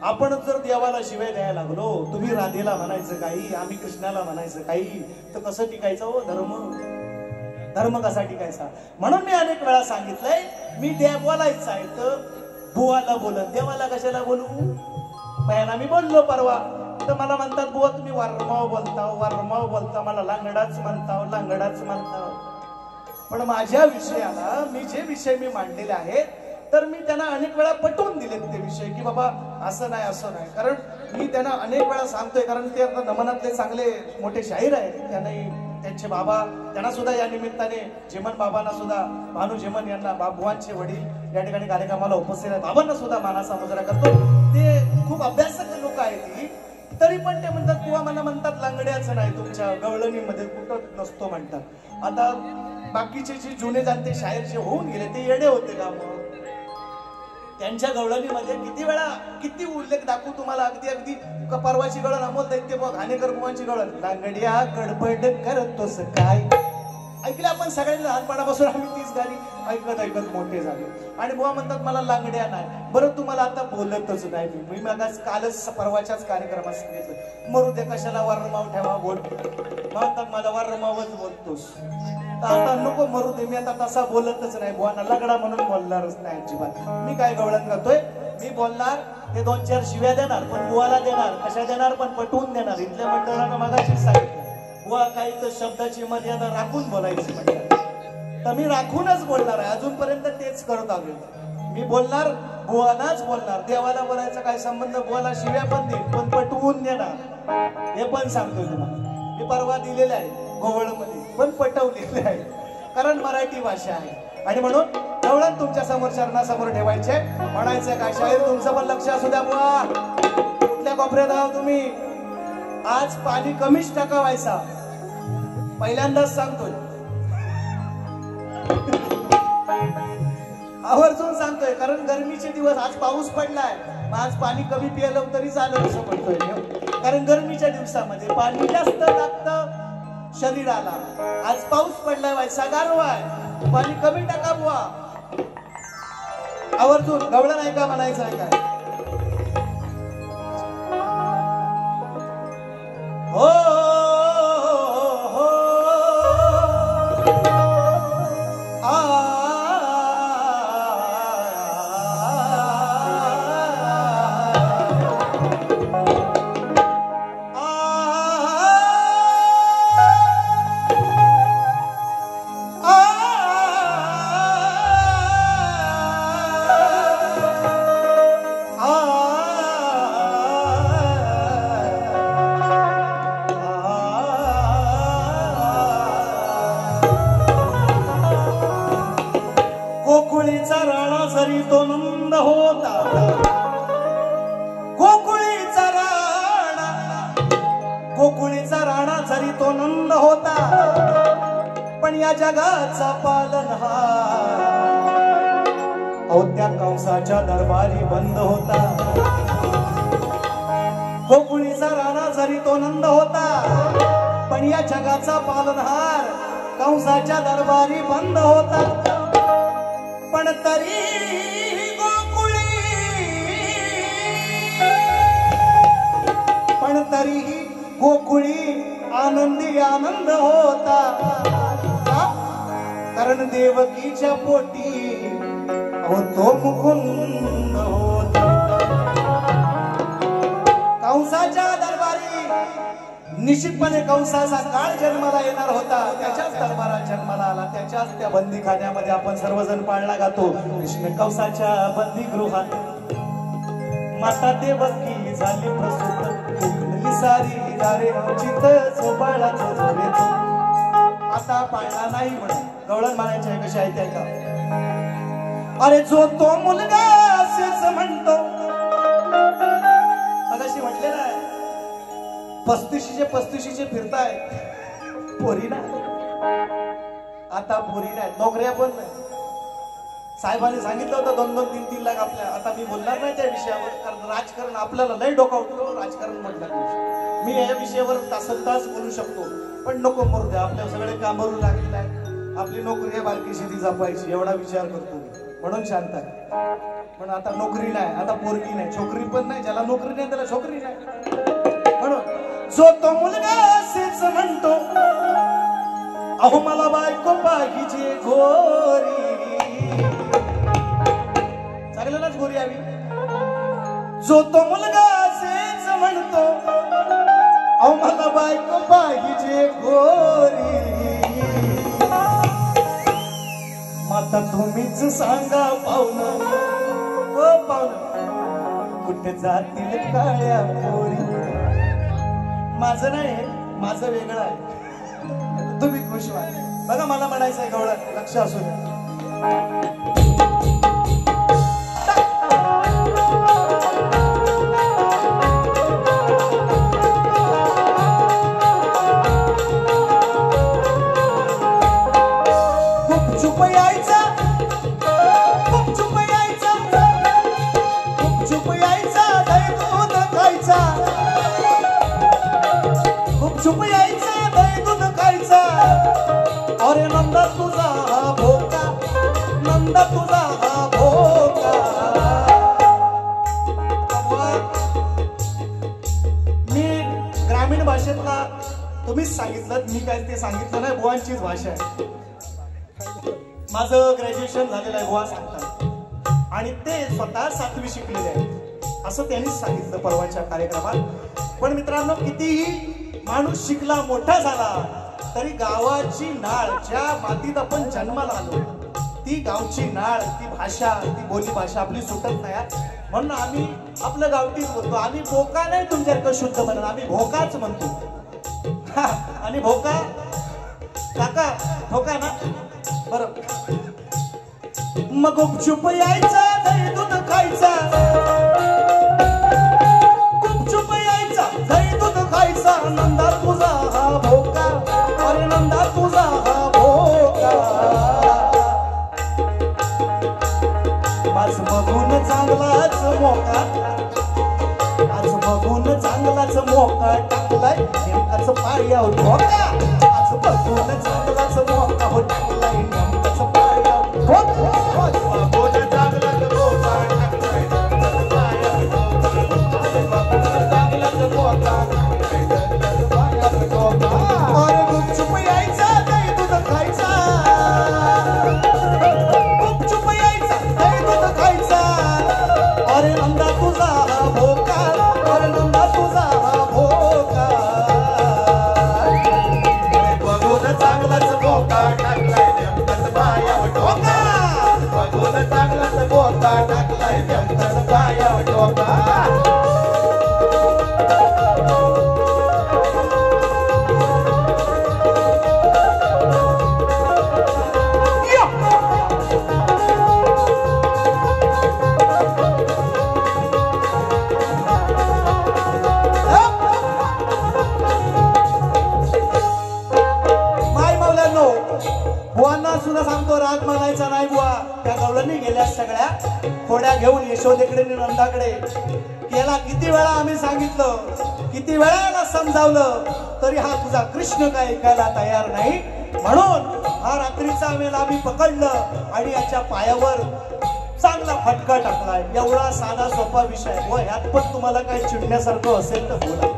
[SPEAKER 1] आपण जर देवाला शिवाय द्यायला लागलो, तुम्ही राधेला म्हणायचं काही, आम्ही कृष्णाला म्हणायचं काही, तर कसं टिकायचं हो धर्म कसा टिकायचा? म्हणून मी अनेक वेळा सांगितलंय, मी देवालाच आहे तर बुवाला बोलत, देवाला कशाला बोलू? महिना मी बोललो परवा, तर मला म्हणतात बुवा तुम्ही वारमाव बोलता, मला लांगडाच म्हणताव. पण माझ्या विषयाला मी जे विषय मी मांडलेले आहेत, तर मी त्यांना अनेक वेळा पटवून दिलेत ते विषय, की बाबा असं नाही, कारण मी त्यांना अनेक वेळा सांगतोय, कारण ते आता नमनातले चांगले मोठे शाहीर आहेत. त्यांचे बाबा, त्यांना सुद्धा या निमित्ताने जेमन बाबांना सुद्धा, भानू जेमन यांना, बाबुवांचे वडील या ठिकाणी कार्यक्रमाला उपस्थित आहेत, बाबांना सुद्धा मानाचा मुजरा करतो. ते खूप अभ्यासक लोक आहेत, तरी पण ते म्हणतात किंवा मला म्हणतात लांगड्याचं नाही, तुमच्या गवळणीमध्ये कुठं नसतो म्हणतात. आता बाकीचे जे जुने जाणते शाहीर जे होऊन गेले ते येडे होते का? मग त्यांच्या गवळणीमध्ये किती उल्लेख दाखवू तुम्हाला? अगदी परवाची गवळण अमोल दैत्य बुवा घाणेकर बुवांची गवळण, लांगड्या गडबड करतोस काय, ऐकले आपण सगळ्यांनी लहानपणापासून. आम्ही तीच गाणी ऐकत मोठे झालो. आणि बुवा म्हणतात मला लांगड्या नाही. बरं तुम्हाला आता बोलतच नाही मी कालच परवाच्याच कार्यक्रमात सांगितलं, मरू दे कशाला वारमाव ठेवा बोल, म्हणतात मला वारमावच बोलतोस. आता नको मरू दे, मी आता तसा बोलतच नाही, बुवांना लगडा म्हणून बोलणारच नाही अजिबात. मी काय गवळण करतोय, मी बोलणार ते 2-4 शिव्या देणार, पण बुवाला देणार. कशा देणार? पण पटवून देणार. इथल्या मंडळानं मगाशीच सांगितलं, बुवा काही तर शब्दाची मर्यादा राखून बोलायची म्हणतात, तर मी राखूनच बोलणार आहे. अजूनपर्यंत तेच करत आलो. मी बोलणार, बुवानाच बोलणार. देवाला बोलायचा काय संबंध? बुवाला शिव्या पण देईल, पण पटवून देणार, हे पण सांगतोय तुम्हाला. मी परवा दिलेले आहे गोवळमध्ये, पण पटवलेले आहे, कारण मराठी भाषा आहे. आणि म्हणून गवळण तुमच्या समोर चरणासमोर ठेवायचे, म्हणायचं काय शाहीर तुमचं पण लक्ष असू द्या. बुवा कुठल्या कोपऱ्यात आहात तुम्ही? आज पाणी कमीच टाकावायचा, पहिल्यांदाच सांगतोय, आवर्जून सांगतोय, कारण गरमीचे दिवस. आज पाऊस पडलाय, आज पाणी कमी पिलं तरी चालेल असं म्हणतोय.
[SPEAKER 2] कारण गरमीच्या दिवसामध्ये पाणी जास्त लागतं शरीराला. आज पाऊस पडलाय व्हायचा गारवा आहे, पाणी कमी टाका बुवा. आवर्जून गवळण नाही का म्हणायचं आहे काय? हो गोकुळीचा राणा जरी तो नंद होता, गोकुळीचा राणा जरी तो नंद होता, पण या जगाचा पालनहार अहो त्या कंसाच्या दरबारी बंद होता. गोकुळीचा राणा जरी तो नंद होता, पण या जगाचा पालनहार कंसाच्या दरबारी बंद होता. पण तरीही गोकुळी आनंदी आनंद होता. कारण देवकीच्या पोटी तो मुकुंद होता. कंसाच्या दरबारी निश्चितपणे कंसाचा काळ जन्माला येणार होता. त्याच्याच दरबारात जन्माला आला, त्याच्याच त्या बंदीखान्यामध्ये आपण सर्वजण पाळला गातो. कृष्ण कंसाच्या बंदीगृहात माता देवकी झाली प्रसूत, सारी दारे चित झोपाळाचं झोरेच. आता पाळला नाही म्हणून गवळण म्हणायचे आहे. कशी ऐकताय का? अरे जो तो मुलगा असेच म्हणतो. मगाशी म्हटले ना 35चे फिरताय पोरी ना. आता पोरी नाही, नोकऱ्या पण नाही. साहेबांनी सांगितलं होतं 2-2, 3-3 लाख आपल्या. आता मी बोलणार नाही त्या विषयावर, कारण राजकारण आपल्याला लय डोका उठतो. राजकारण म्हटलं मी या विषयावर तासनतास बोलू शकतो, पण नको मरू द्या. आपल्या सगळे कामावरून लागलेले आहेत. आपली नोकरी आहे बारकीशी ती जपायची, एवढा विचार करतो म्हणून शांत आहे. पण आता नोकरी नाही, आता पोरगी नाही, छोकरी पण नाही. ज्याला नोकरी नाही त्याला छोकरी नाही. म्हणून जो तो मुलगा असेच म्हणतो, अहो मला बायको पाहिजे गोरी. चांगल्यालाच गोरी हवी. जो तो मुलगा असेच म्हणतो, अहो मला बायको पाहिजे गोरी. माता तुम्हीच सांगा पाहुणं, ओ पाहुणं कुठे जातील काळ्या पोरी. माझं नाही, माझं वेगळं आहे. तुम्ही खुश व्हा. बघा मला म्हणायचं आहे गवळण, लक्ष असू द्या. अरे नंदा तुझा हा भोका, नंदा तुझा हा भोका. मी ग्रामीण भाषेतला तुम्हीच सांगितलं, मी काय ते सांगितलं नाही. बुवांचीच भाषा आहे. माझं ग्रॅज्युएशन झालेलं आहे बुवा सांगतात, आणि ते स्वतः 7वी शिकलेले आहेत असं त्यांनीच सांगितलं परवाच्या कार्यक्रमात. पण मित्रांनो, कितीही माणूस शिकला मोठा झाला तरी गावाची नाळ, ज्या मातीत आपण जन्माला आलो, ती गावची नाळ, ती भाषा, ती बोली भाषा आपली सुटत नाही. म्हणून आम्ही आपलं गावठीच बोलतो. आम्ही भोका नाही तुमच्याकडे शुद्ध म्हणून, आम्ही भोकाच म्हणतो. आणि भोका काका भोका ना बरोबर. मग गुपचूप यायचा, दही दूध खायचा, गुपचूप यायचा, दही दूध खायचा. नंदा तुझा हा भोका, अरे नंदा तुझा हा भोका. आज बघून चांगलाच मोका, आज बघून चांगलाच चांगलाच मोका टाकलाय नेमकाच पायावर ठोका आज बघून चांगलाच मोका हो टाकलाय नेमकाच पायावर ठोका बघून चांगलाच मोका टाकलाय नेमकाच पायावर ठोका चांगलाच मोका टाकलाय पायावर ठोका अरे गुपचूप यायचा दही दूध खायचा गुपचूप यायचा दही दूध खायचा अरे नंदा तुझा भोका अरे नंदा तुझा भोका बघून चांगलाच भोका टाकलाय नेमकाच पायावर ठोका बघून चांगलाच भोका टाकलाय नेमकाच पायावर ठोका सुद्धा सांगतो राग मानायचा नाही बुवा त्या गवळणी गेल्या सगळ्या थोड्या घेऊन यशोदेकडे नंदाकडे याला किती वेळा आम्ही सांगितलं किती वेळा याला समजावलं तरी हा तुझा कृष्ण काय ऐकायला तयार नाही म्हणून हा रात्रीचा वेळेला आम्ही पकडलं आणि याच्या पायावर चांगला फटका टाकलाय एवढा साधा सोपा विषय व ह्यात पण तुम्हाला काही चिडण्यासारखं असेल तर बोला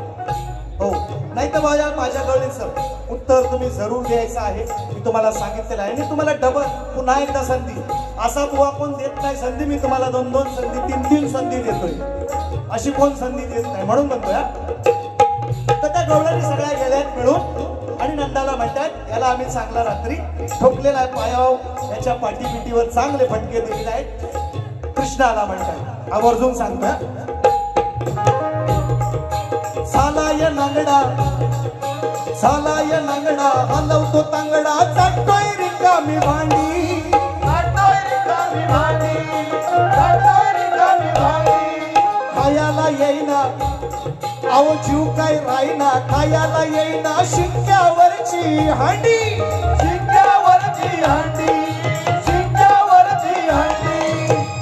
[SPEAKER 2] हो नाही तर माझ्या गवळीचं उत्तर तुम्ही जरूर द्यायचं आहे मी तुम्हाला सांगितलेलं आहे आणि तुम्हाला डबल पुन्हा एकदा संधी असा बुवा कोण देत नाही संधी मी तुम्हाला 2-2 संधी 3-3 संधी देतोय अशी कोण संधी देत नाही म्हणून म्हणतोय तर त्या गवळणी सगळ्या गेल्यात मिळून आणि नंदाला म्हणतात याला आम्ही चांगला रात्री ठोकलेला आहे पायावर याच्या पाठीपिटीवर चांगले फटके दिलेले आहेत कृष्णाला म्हणतात आवर्जून सांगतोय सालाय नांगडा हलवतो तांगडा चाटतोय रिकामी भांडी खायाला येईना अहो जीव काय राहीना खायाला येईना शिक्क्यावरची हांडी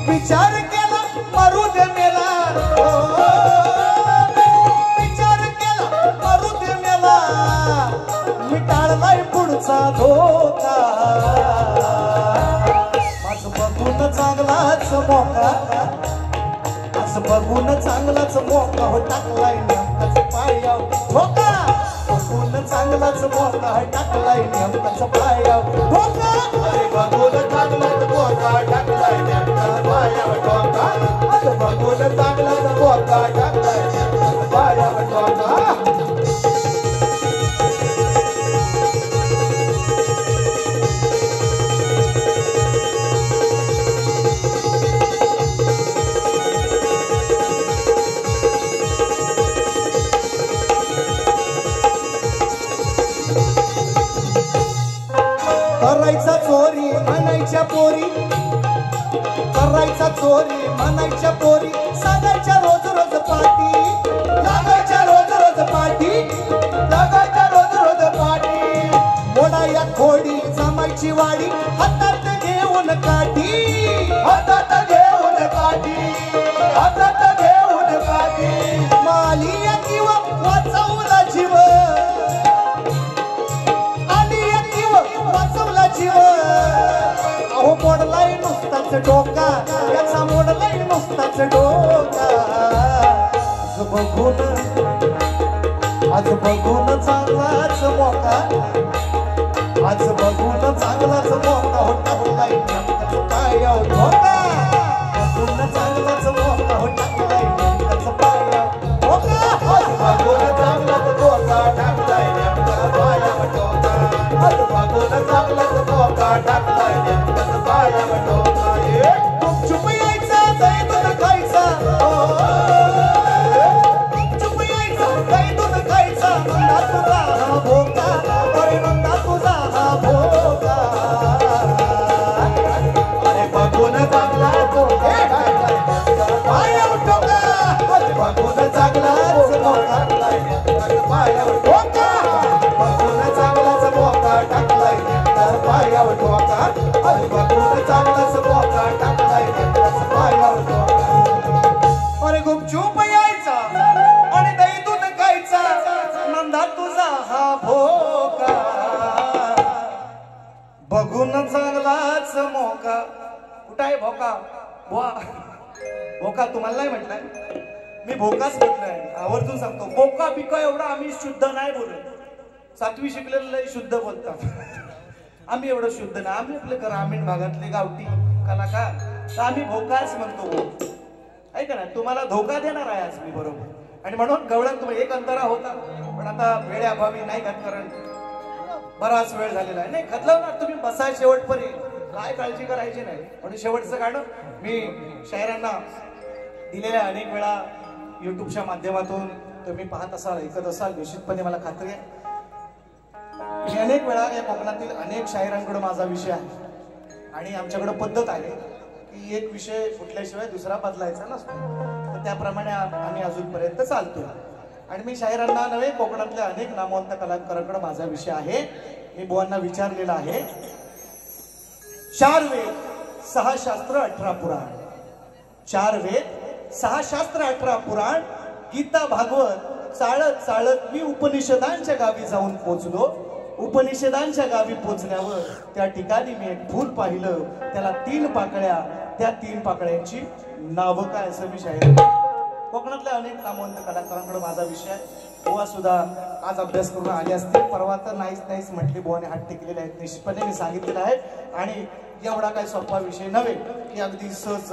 [SPEAKER 2] विचार केला मरू दे मेला मिटाळलाय पुढचा धोका माझं बघून चांगलाच मोका असं बघून चांगलाच मोका हो टाकलाय नेमकाच पायावर धोका बघून चांगलाच मोका टाकलाय नेमकाच पायावर धोका अरे बघून चांगलाच मोका टाकलाय नेमकाच पायावर धोका अरे बघून चांगलाच मोका टाकलाय नेमकाच पायावर धोका करायचा चोरी म्हणायच्या पोरी करायचा चोरी म्हणायच्या पोरी सांगायच्या रोज रोज पाठी लागायच्या रोज रोज पाठी लागायच्या रोज रोज पाठी मोडा या खोडी जमायची वाडी हातात घेऊन काठी हातात घेऊन काठी हातात घेऊन काठी माली या किंवा वाचवला जीव अहो मोडलाय नुसताच डोका याचा मोडलाय नुसताच डोका आज बघून चांगलाच मोका आज बघून चांगलाच मोका होता होताय नेमकाच पायावर धोका बघून चांगलाच मोका होता होताय नेमकाच पायावर धोका आज बघून चांगलाच धोका टाकलाय नेमकाच पायावर धोका आज बघून चांगलाच धोका टाकलाय नेमकाच पायावर धोका चुप यायचा दही दूध खायचा चुप यायचा दही दूध खायचा नंदा तुझा भोका अरे
[SPEAKER 1] बघून चांगलाच मोका. कुठं आहे भोका? बुवा भोका तुम्हाला नाही म्हटलंय, मी भोकाच म्हटलंय. आवर्जून सांगतो, बोका बिका एवढा आम्ही शुद्ध नाही बोलत. 7वी शिकलेलं लय शुद्ध बोलतात. आम्ही एवढं शुद्ध नाही. आम्ही आपले ग्रामीण भागातले गावठी कलाकार, तर आम्ही भोकाच म्हणतो. ऐका ना, तुम्हाला धोका देणार आहे आज मी, बरोबर. आणि म्हणून गवळण तुम्ही एक अंतरा होता, पण आता वेळेअभावी नाही खात, कारण बराच वेळ झालेला आहे. नाही खतलं ना, तुम्ही बसा शेवटपर्यंत, काय काळजी करायची नाही. म्हणून शेवटचं गाणं मी शायरांना दिलेल्या अनेक वेळा युट्यूबच्या माध्यमातून तुम्ही पाहत असाल, ऐकत असाल, निश्चितपणे मला खात्री आहे. मी अनेक वेळा या कोकणातील अनेक शायरांकडे माझा विषय आहे, आणि आमच्याकडे पद्धत आहे की एक विषय फुटल्याशिवाय दुसरा बदलायचा नसतो. तर त्याप्रमाणे आम्ही अजूनपर्यंत चालतो. आणि मी शायरांना नव्हे, कोकणातल्या अनेक नामवंत कलाकारांकडे माझा विषय आहे. मी बुवांना विचारलेला आहे, 4 वेद 6 शास्त्र 18 पुराण. 4 वेद 6 शास्त्र 18 पुराण, गीता भागवत चालत चालत मी उपनिषदांच्या गावी जाऊन पोचलो. उपनिषदांच्या गावी पोचल्यावर त्या ठिकाणी मी एक फूल पाहिलं, त्याला 3 पाकळ्या. त्या 3 पाकळ्यांची नावं काय, असं मी शायर. कोकणातल्या अनेक नामवंत कलाकारांकडे माझा विषय आहे. बुवा सुद्धा आज अभ्यास करून आले असतील. परवा तर नाहीच म्हटली, बुवाने हात टेकलेले आहेत. निश्चितपणे मी सांगितलेलं आहे. आणि एवढा काही सोपा विषय नव्हे की अगदी सहज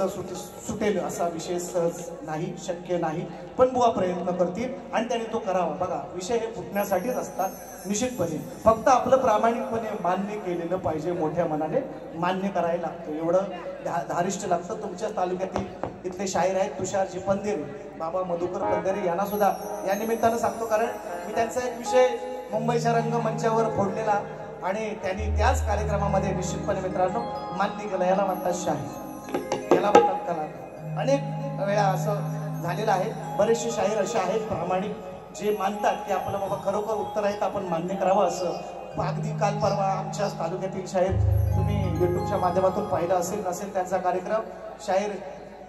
[SPEAKER 1] सुटेल असा विषय सहज नाही, शक्य नाही. पण बुवा प्रयत्न करतील आणि त्याने तो करावा. बघा, विषय हे फुटण्यासाठीच असतात निश्चितपणे. फक्त आपलं प्रामाणिकपणे मान्य केलेलं पाहिजे, मोठ्या मनाने मान्य करायला लागतं. एवढं धारिष्ट लागतं. तुमच्या तालुक्यातील इथले शाहीर आहेत तुषारजी पंधेरे, बाबा मधुकर पंधेरे, यांना सुद्धा या निमित्तानं सांगतो, कारण मी त्यांचा एक विषय मुंबईच्या रंगमंचावर फोडलेला आणि त्यांनी त्याच कार्यक्रमामध्ये निश्चितपणे मित्रांनो मान्य केलं. याला म्हणतात शाहीर, याला म्हणतात कलाकार. अनेक वेळा असं झालेलं आहे. बरेचसे शाहीर असे आहेत प्रामाणिक, जे मानतात की आपलं बाबा खरोखर उत्तर आहेत, आपण मान्य करावं. असं अगदी काल परवा आमच्याच तालुक्यातील शाहीर, तुम्ही युट्यूबच्या माध्यमातून पाहिलं असेल नसेल त्यांचा कार्यक्रम, शाहीर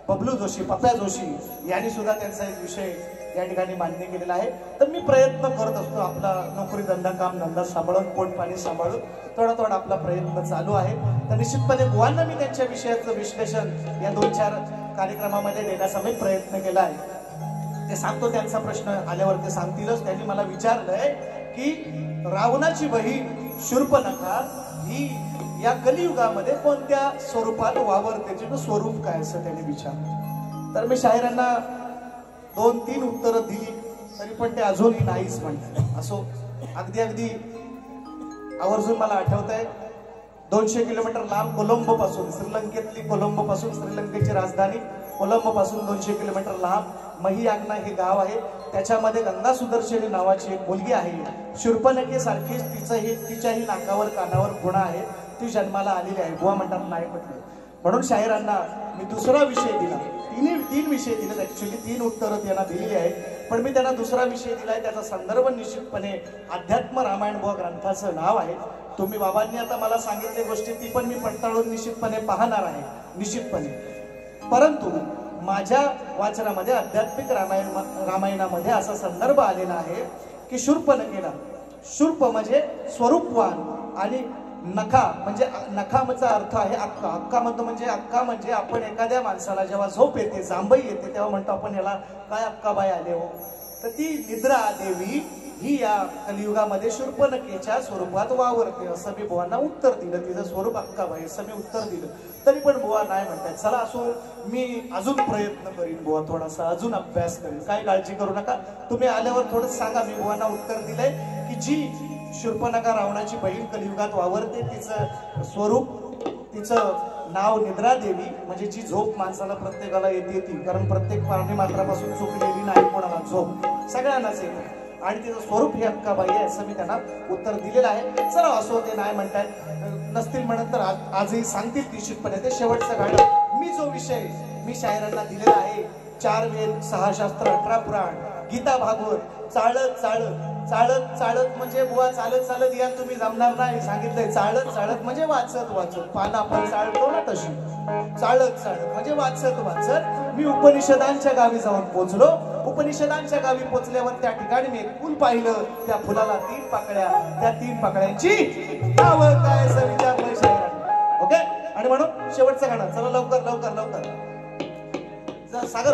[SPEAKER 1] बबलू जोशी, पप्या जोशी यांनी सुद्धा त्यांचा एक विषय या ठिकाणी मान्य केलेला आहे. तर मी प्रयत्न करत असतो, आपला नोकरी धंदा काम धंदा सांभाळून, पोट पाणी सांभाळून थोडा आपला प्रयत्न चालू आहे. तर निश्चितपणे बुवांना मी त्यांच्या विषयाचं विश्लेषण या 2-4 कार्यक्रमामध्ये देण्याचा मी प्रयत्न केला आहे. ते सांगतो, त्यांचा प्रश्न आल्यावर ते सांगतीलच. त्यांनी मला विचारलंय की रावणाची बहीण शूर्पणखा ही या कलियुगामध्ये कोणत्या स्वरूपात वावरते, त्याचं स्वरूप काय, असं त्यांनी विचारलं. तर मी शायरांना 2-3 उत्तरं दिली, तरी पण ते अजूनही नाहीच म्हणतात. असो, अगदी आवर्जून मला आठवत आहे, 200 किलोमीटर लांब कोलंबो पासून, श्रीलंकेतली कोलंबो पासून, श्रीलंकेची राजधानी कोलंबो पासून 200 किलोमीटर लांब महियाग्ना हे गाव आहे. त्याच्यामध्ये गंगा सुदर्शनी नावाची एक मुलगी आहे. शूर्पणखेसारखीच तिच्याही नाकावर कानावर खुणा आहे. ती जन्माला आलेली आहे. बुवा म्हणतात नाही म्हटलं. म्हणून शायरांना मी दुसरा विषय दिला. 3 विषय दिले, ऍक्च्युअली 3 उत्तरं त्यांना दिलेली आहेत, पण मी त्यांना दुसरा विषय दिलाय. त्याचा संदर्भ निश्चितपणे अध्यात्म रामायण बुवा ग्रंथाचं नाव आहे. तुम्ही बाबांनी आता मला सांगितले गोष्टी, ती पण मी पडताळून निश्चितपणे पाहणार आहे, निश्चितपणे. परंतु माझ्या वाचनामध्ये आध्यात्मिक रामायणामध्ये असा संदर्भ आलेला आहे की शूर्पणखेला, शूर्प म्हणजे स्वरूपवान आणि नखा म्हणजे नखाचा अर्थ आहे अक्का. अक्का म्हणतो म्हणजे अक्का म्हणजे आपण एखाद्या माणसाला जेव्हा झोप येते, जांभई येते, तेव्हा म्हणतो आपण याला काय अक्काबाई आले हो. तर ती निद्रा देवी ही या कलियुगामध्ये शूर्पणखेच्या स्वरूपात वावरते, असं मी बुवांना उत्तर दिलं. तिचं स्वरूप अक्काबाई असं मी उत्तर दिलं. तरी पण बुवा नाही म्हणतात. चला असो, मी अजून प्रयत्न करीन बुवा, थोडासा अजून अभ्यास करीन, काय काळजी करू नका. तुम्ही आल्यावर थोडं सांगा. मी बुवांना उत्तर दिलंय की जी शूर्पणखा रावणाची बहीण कलियुगात वावरते, तिचं स्वरूप, तिचं नाव निद्रा देवी, म्हणजे जी झोप माणसाला प्रत्येकाला येते ती, कारण प्रत्येक प्राणी मात्रापासून चुकलेली नाही कोणाला झोप, सगळ्यांनाच येते, आणि तिचं स्वरूप हे अक्काबाई आहे, असं मी त्यांना उत्तर दिलेलं आहे. चला असो, ते नाही म्हणतात नसतील म्हणत तर आजही सांगतील निश्चितपणे. ते शेवटचं गाणं मी जो विषय मी शायरांना दिलेला आहे, 4 वेद 6 शास्त्र 18 पुराण, गीता भागवत चालत चालत चालत चालत म्हणजे बुवा चालत चालत या तुम्ही जमणार नाही, सांगितलंय. चालत चालत म्हणजे वाचत वाचत, पानं आपण चालतो ना तशी, चालत चालत म्हणजे वाचत वाचत मी उपनिषदांच्या गावी जाऊन पोहोचलो. उपनिषदांच्या गावी पोहोचल्यावर त्या ठिकाणी मी एक फुल पाहिलं. त्या फुलाला 3 पाकळ्या, त्या 3 पाकळ्यांची नावं काय असं विचारलं. आणि म्हणून शेवटचं गाणं. चला लवकर लवकर लवकर सागर.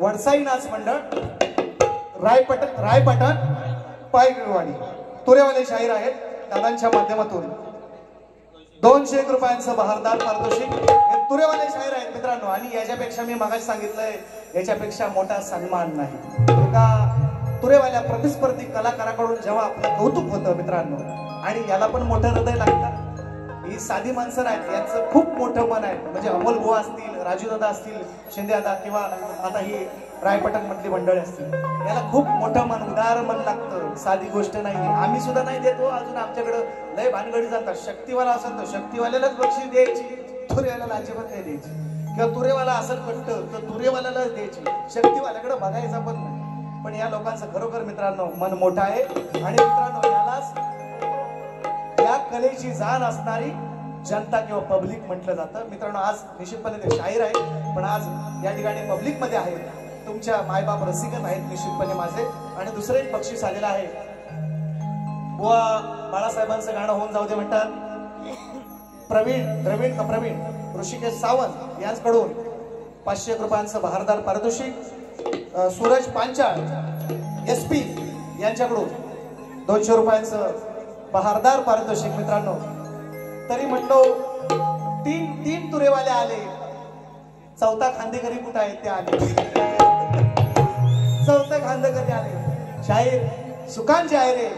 [SPEAKER 1] वडसाई नाच मंडळ रायपटण पायगडवाडी तुरेवाले शाहीर आहेत. दादांच्या माध्यमातून 201 रुपयांचं बहारदार पारितोषिक. हे तुरेवाले शाहीर आहेत मित्रांनो. आणि याच्यापेक्षा मी मागाशी सांगितलंय याच्यापेक्षा मोठा सन्मान नाही. एका तुरेवाल्या प्रतिस्पर्धी कलाकाराकडून जेव्हा आपलं कौतुक होतं मित्रांनो, आणि याला पण मोठं हृदय लागतं. ही साधी माणसं आहेत, यांचं खूप मोठं मन आहे. म्हणजे अमोल बुवा असतील, राजू दादा असतील, शिंदे दादा, किंवा आता ही रायपटण मधली मंडळी असतील, याला खूप मोठं मन, उदार मन लागतं. साधी गोष्ट नाही. आम्ही सुद्धा नाही देतो. अजून आमच्याकडं लय भानगडी जातात. शक्तीवाला असेल तर शक्तीवाल्यालाच बक्षीस द्यायची, तुरेवाल्याला अजिबात नाही द्यायची. किंवा तुरेवाला असेल कट्ट तर तुरेवाल्यालाच द्यायची, शक्तीवाल्याकडे बघायचा पण नाही. पण या लोकांचं खरोखर मित्रांनो मन मोठं आहे. आणि मित्रांनो यालाच या कलेची जाण असणारी जनता किंवा पब्लिक म्हटलं जातं. मित्रांनो आज निश्चितपणे ते शाहीर आहेत, पण आज या ठिकाणी पब्लिक मध्ये आहेत. तुमच्या मायबाप रसिकच आहेत निश्चितपणे माझे. आणि दुसरं एक बक्षीस आलेलं आहे. बुवा बाळासाहेबांचं गाणं होऊन जाऊ दे म्हणतात. प्रवीण ऋषिकेश सावंत यांच्याकडून 501 रुपयांचं बहारदार पारितोषिक. सूरज पांचाळ SP यांच्याकडून 200 रुपयांचं बहारदार पारितोषिक. मित्रांनो तरी म्हटलो तीन तुरेवाले आले, चौथा खांदेकरी कुठं आहेत ते आले. चौथा खांदेकरी आले. शाहीर सुकान शाहीर आहे,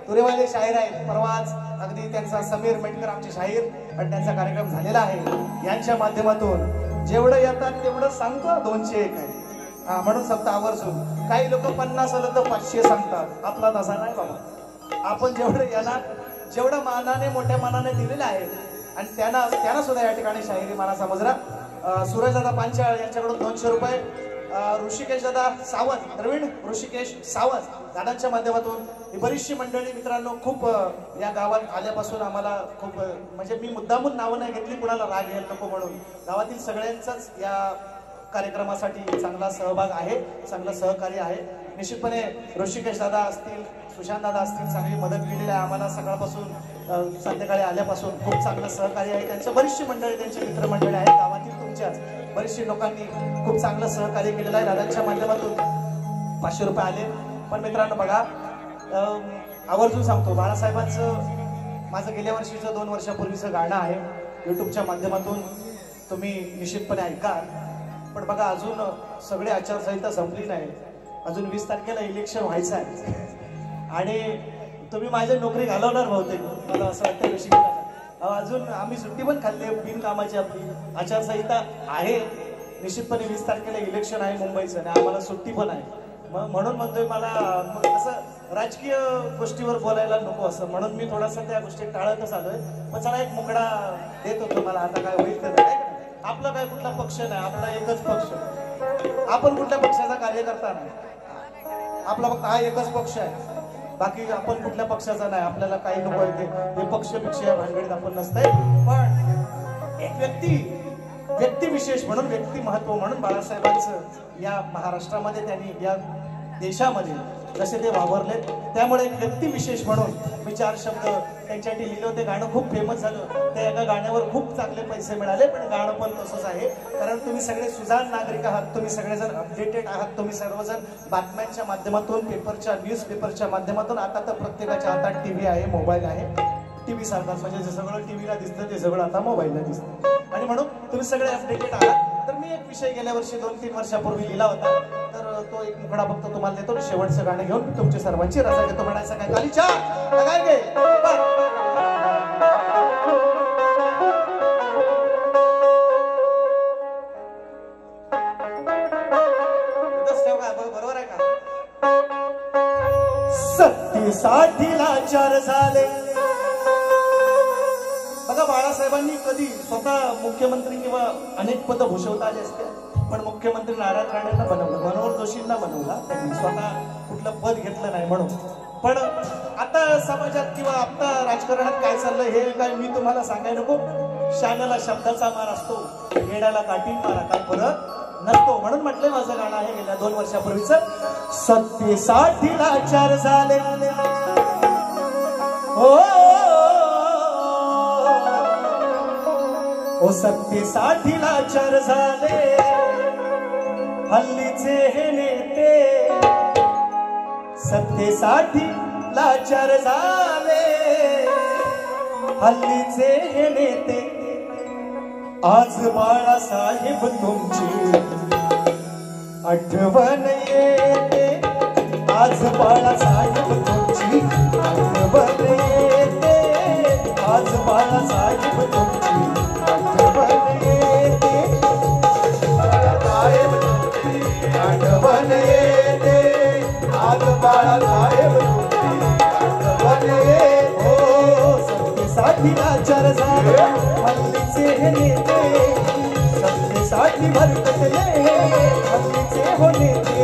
[SPEAKER 1] तुरेवाले शाहीर आहेत. परवाच अगदी त्यांचा समीर मेटकर आमचे शाहीर आणि त्यांचा कार्यक्रम झालेला आहे. यांच्या माध्यमातून जेवढं येतात तेवढं सांगतो 201 आहे. म्हणून सप्त आवर्जून काही लोक 50 आलं तर 500 सांगतात. आपला तसा नाही बाबा. आपण जेवढं याला जेवढं मानाने मोठ्या मानाने दिलेलं आहे आणि त्यांना सुद्धा या ठिकाणी शाहिरी मानाचा मुजरा. सूरजदादा पांचाळ यांच्याकडून 200 रुपये. ऋषिकेश दादा सावंत, प्रवीण ऋषिकेश सावंत दादांच्या माध्यमातून ही बरीचशी मंडळी मित्रांनो खूप या गावात आल्यापासून आम्हाला खूप म्हणजे मी मुद्दामून नावं नाही घेतली कुणाला राग यायला नको म्हणून. गावातील सगळ्यांचाच या कार्यक्रमासाठी चांगला सहभाग आहे, चांगलं सहकार्य आहे. निश्चितपणे ऋषिकेश दादा असतील, सुशांत दादा असतील, चांगली मदत केलेली आहे आम्हाला सकाळपासून संध्याकाळी आल्यापासून. खूप चांगलं सहकार्य आहे त्यांचं. बरीचशी मंडळी त्यांची मित्रमंडळी आहेत गावातील तुमच्याच बरीचशी लोकांनी खूप चांगलं सहकार्य केलेलं आहे. दादांच्या माध्यमातून 500 रुपये आले. पण मित्रांनो बघा आवर्जून सांगतो बाळासाहेबांचं माझं गेल्या वर्षीचं 2 वर्षापूर्वीचं गाणं आहे. युट्यूबच्या माध्यमातून तुम्ही निश्चितपणे ऐका. पण बघा अजून सगळे आचारसंहिता संपली नाही. अजून 20 तारखेला इलेक्शन व्हायचं आहे आणि तुम्ही माझी नोकरी घालवणार बहुतेक मला असं वाटतं. कशी अजून आम्ही सुट्टी पण खाल्ली बिनकामाची. आपली आचारसंहिता आहे. निश्चितपणे 20 तारखेला इलेक्शन आहे मुंबईचं आणि आम्हाला सुट्टी पण आहे. म्हणून म्हणतोय मला असं राजकीय गोष्टीवर बोलायला नको असं म्हणून मी थोडासा त्या गोष्टी टाळतच आलोय. पण चला एक मुकडा देत होतो मला. आता काय होईल तर आपला काय कुठला पक्ष नाही, आपला एकच पक्ष. आपण कुठल्या पक्षाचा कार्यकर्ता नाही. आपला फक्त हा एकच पक्ष आहे. बाकी आपण कुठल्या पक्षाचा नाही. आपल्याला काही लोक हे पक्ष या भानगडीत आपण नसतंय. पण एक व्यक्ती विशेष म्हणून व्यक्ती महत्व म्हणून बाळासाहेबांचं या महाराष्ट्रामध्ये त्यांनी या देशामध्ये जसे ते वावरले. त्यामुळे एक व्यक्तिविशेष म्हणून मी 4 शब्द त्यांच्यासाठी लिहिले होते. गाणं खूप फेमस झालं. त्या एका गाण्यावर खूप चांगले पैसे मिळाले. पण गाणं पण तसंच आहे, कारण तुम्ही सगळे सुजाण नागरिक आहात, तुम्ही सगळेजण अपडेटेड आहात, तुम्ही सर्वजण बातम्यांच्या माध्यमातून, पेपरच्या, न्यूज पेपरच्या माध्यमातून, आता तर प्रत्येकाच्या हातात टीव्ही आहे, मोबाईल आहे. टीव्ही सारखाच म्हणजे जे सगळं टीव्हीला दिसतं ते सगळं आता मोबाईलला दिसतं. आणि म्हणून तुम्ही सगळे अपडेटेड आहात. तर मी एक विषय गेल्या वर्षी 2-3 वर्षापूर्वी लिहिला होता. तर तो एक मुखडा फक्त तुम्हाला देतो. शेवटचं गाणं घेऊन मी तुमची सर्वांची रजा घेतो. म्हणायचं काय कालीच्या काय गे बरोबर आहे का? सत्तेसाठीला 4 झाले. बघा, बाळासाहेबांनी कधी स्वतः मुख्यमंत्री किंवा अनेक पद भूषवता आले असते, पण मुख्यमंत्री नारायण राणेंना बनवलं, मनोहर जोशींना बनवला. त्यांनी स्वतः कुठलं पद घेतलं नाही म्हणून. पण आता समाजात किंवा आता राजकारणात काय चाललंय हे काय मी तुम्हाला सांगायला नको. शाण्याला शब्दाचा मार असतो, येण्याला काठी मारा काय फरक नसतो. म्हणून म्हटलंय माझं गाणं आहे गेल्या 2 वर्षापूर्वीच. सत्तेसाठीला 4 झाले ओ सत्तेसाठीला 4 झाले. हल्लीचे हे नेते सत्तेसाठीला 4 झाले. हल्लीचे हे नेते. आज बाळासाहेब तुमची आठवण येते. आज बाळासाहेब तुमची आठवण येते. आज बाळासाहेब तुमची आठवण येते. बाळासाहेब तुमची आठवण येते. आज बाळासाहेब तुमची आठवण येते. हो सत्तेसाठीला 4 झाले. हल्लीचे हे नेते सत्तेसाठी भरकटले. हल्लीचे हो नेते.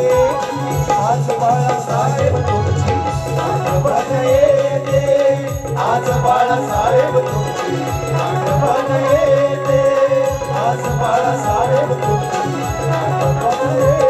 [SPEAKER 1] आज बाळासाहेब तुमची आठवण येते. आज बाळासाहेब तुमची आठवण येते. आज बाळासाहेब तुमची आठवण येते.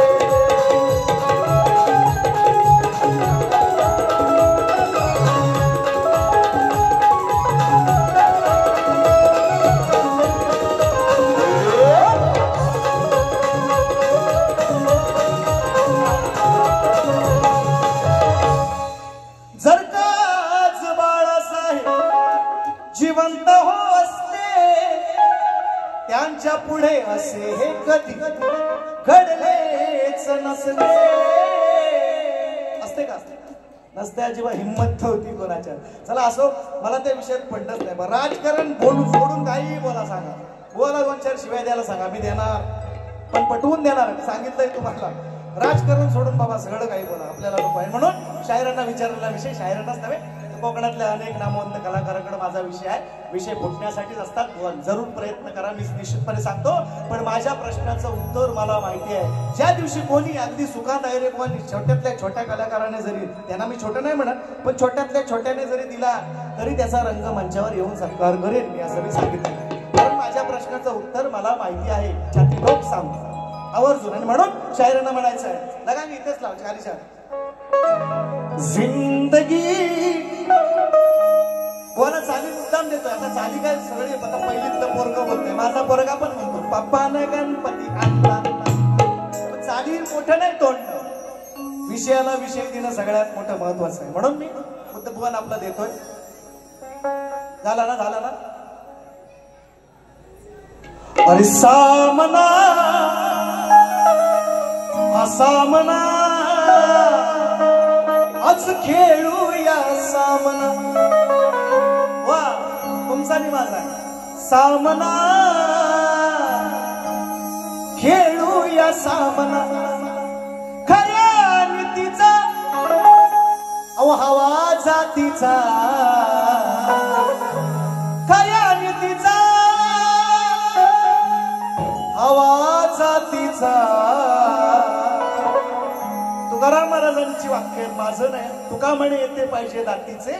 [SPEAKER 1] जिवंत हो असते त्यांच्या पुढे असे हे कधी घडलेच नसते. असते का? नसते. अजिबात हिंमत नव्हती कोणाच्या. चला असो, मला त्या विषयात पडलंच नाही. राजकारण बोलून सोडून काही बोला, सांगा, बोला, 2-4 शिवाय द्यायला सांगा, मी देणार, पण पटवून देणार. सांगितलंय तुम्हाला, राजकारण सोडून बाबा सगळं काही बोला, आपल्याला नको आहे. म्हणून शायरांना विचारलेला विषय, शायरांनाच नव्हे, कोकणातल्या अनेक नामवंत कलाकारांकडे माझा विषय आहे. विषय फुटण्यासाठीच असतात. जरूर प्रयत्न करा, मी निश्चितपणे सांगतो. पण माझ्या प्रश्नाचं उत्तर मला माहिती आहे. ज्या दिवशी कोणी अगदी सुखात आहे रे, कोणी छोट्यातल्या छोट्या कलाकाराने जरी, त्यांना मी छोटं नाही म्हणत, पण छोट्यातल्या छोट्याने जरी दिला तरी त्याचा रंग मंचावर येऊन सत्कार करेन मी, असं मी सांगितलं. पण माझ्या प्रश्नाचं उत्तर मला माहिती आहे. छाती लोक सांगतो आवर्जून. आणि म्हणून शायरांना म्हणायचं आहे, लगा मी इथेच लावतो खालीच्या जिंदगी कोणा चाली मुद्दाम देतोय. आता चाली काय सगळे आता पहिलीतलं पोरग बोलतोय. माझा पोरगा पण म्हणतो पप्पाने गणपती आणला. चाली मोठं नाही तोंड, विषयाला विषय देणं सगळ्यात मोठं महत्वाचं आहे. म्हणून मी बुद्धभुवन आपला देतोय. झाला ना, झाला ना. अरे सामना सामना आज खेळूया सामना. वा, तुमचा नि माझा सामना. खेळूया सामना. खऱ्या नीतीचा हवा जातीचा. खऱ्या नीतीचा हवा जातीचा. तुकाराम महाराजांची वाक्य, माझं नाही. तुका म्हणे येते पाहिजे दातीचे,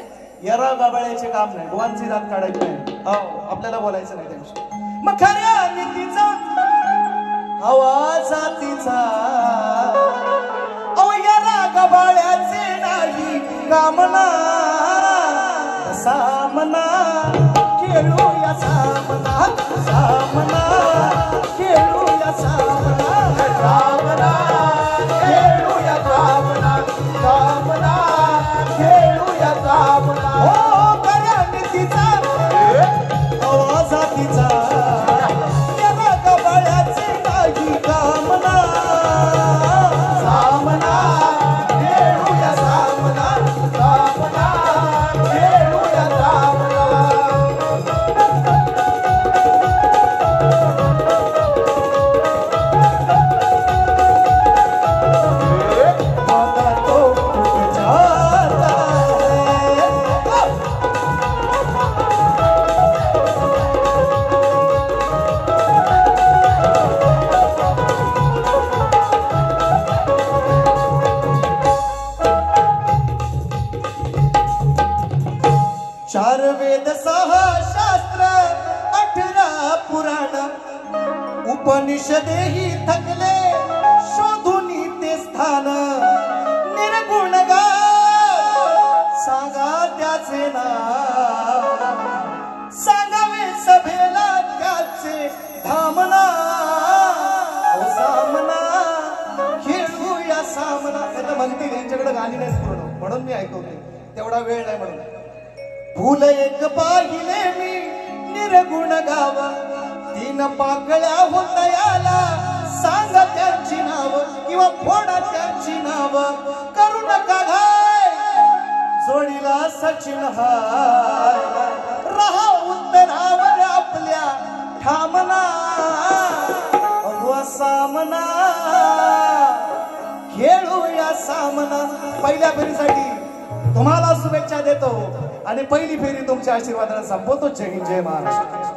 [SPEAKER 1] यरा गाबाळ्याचे काम नाही. गोवांची दात काढायची नाही, आपल्याला बोलायचं नाही त्याविषयी. मग खऱ्या नीतीचा हवा जातीचा. यरा कबाळ्याचे नाही कामना सामना खेळूया सामना सामना खेळूया सामना सामना खेळूया सामना सामना खेळूया सामना हो गळ्या नीतीचा आवाजातीचा त्याला कबाळ्याचे नाही कामना सामना खेळूया सामना सामना खेळूया सामना आता तो कुठे जाता है चार वेद सहा शास्त्र 18 पुराण उपनिषदेही थकले शोधून ते स्थान निर्गुण गाव सांगा त्याचे नाव सांगावे सभेला त्याचे धामना ओ सामना खेळूया सामना आता म्हणतील यांच्याकडे गाणी नाही पूर्ण म्हणून मी ऐकवते तेवढा वेळ नाही म्हणून फुल एक पाहिले मी निर्गुण गाव 3 पाकळ्या होतयाला सांग त्यांची नाव किंवा फोडा त्यांची नाव करू नका घाय जोडीला सचिन हाय रहा उत्तरावर आपल्या ठामना अगवा सामना खेळूया सामना पहिल्या फेरीसाठी तुम्हाला शुभेच्छा देतो आणि पहिली फेरी तुमच्या आशीर्वादाने संपवतो जय हिंद जय महाराष्ट्र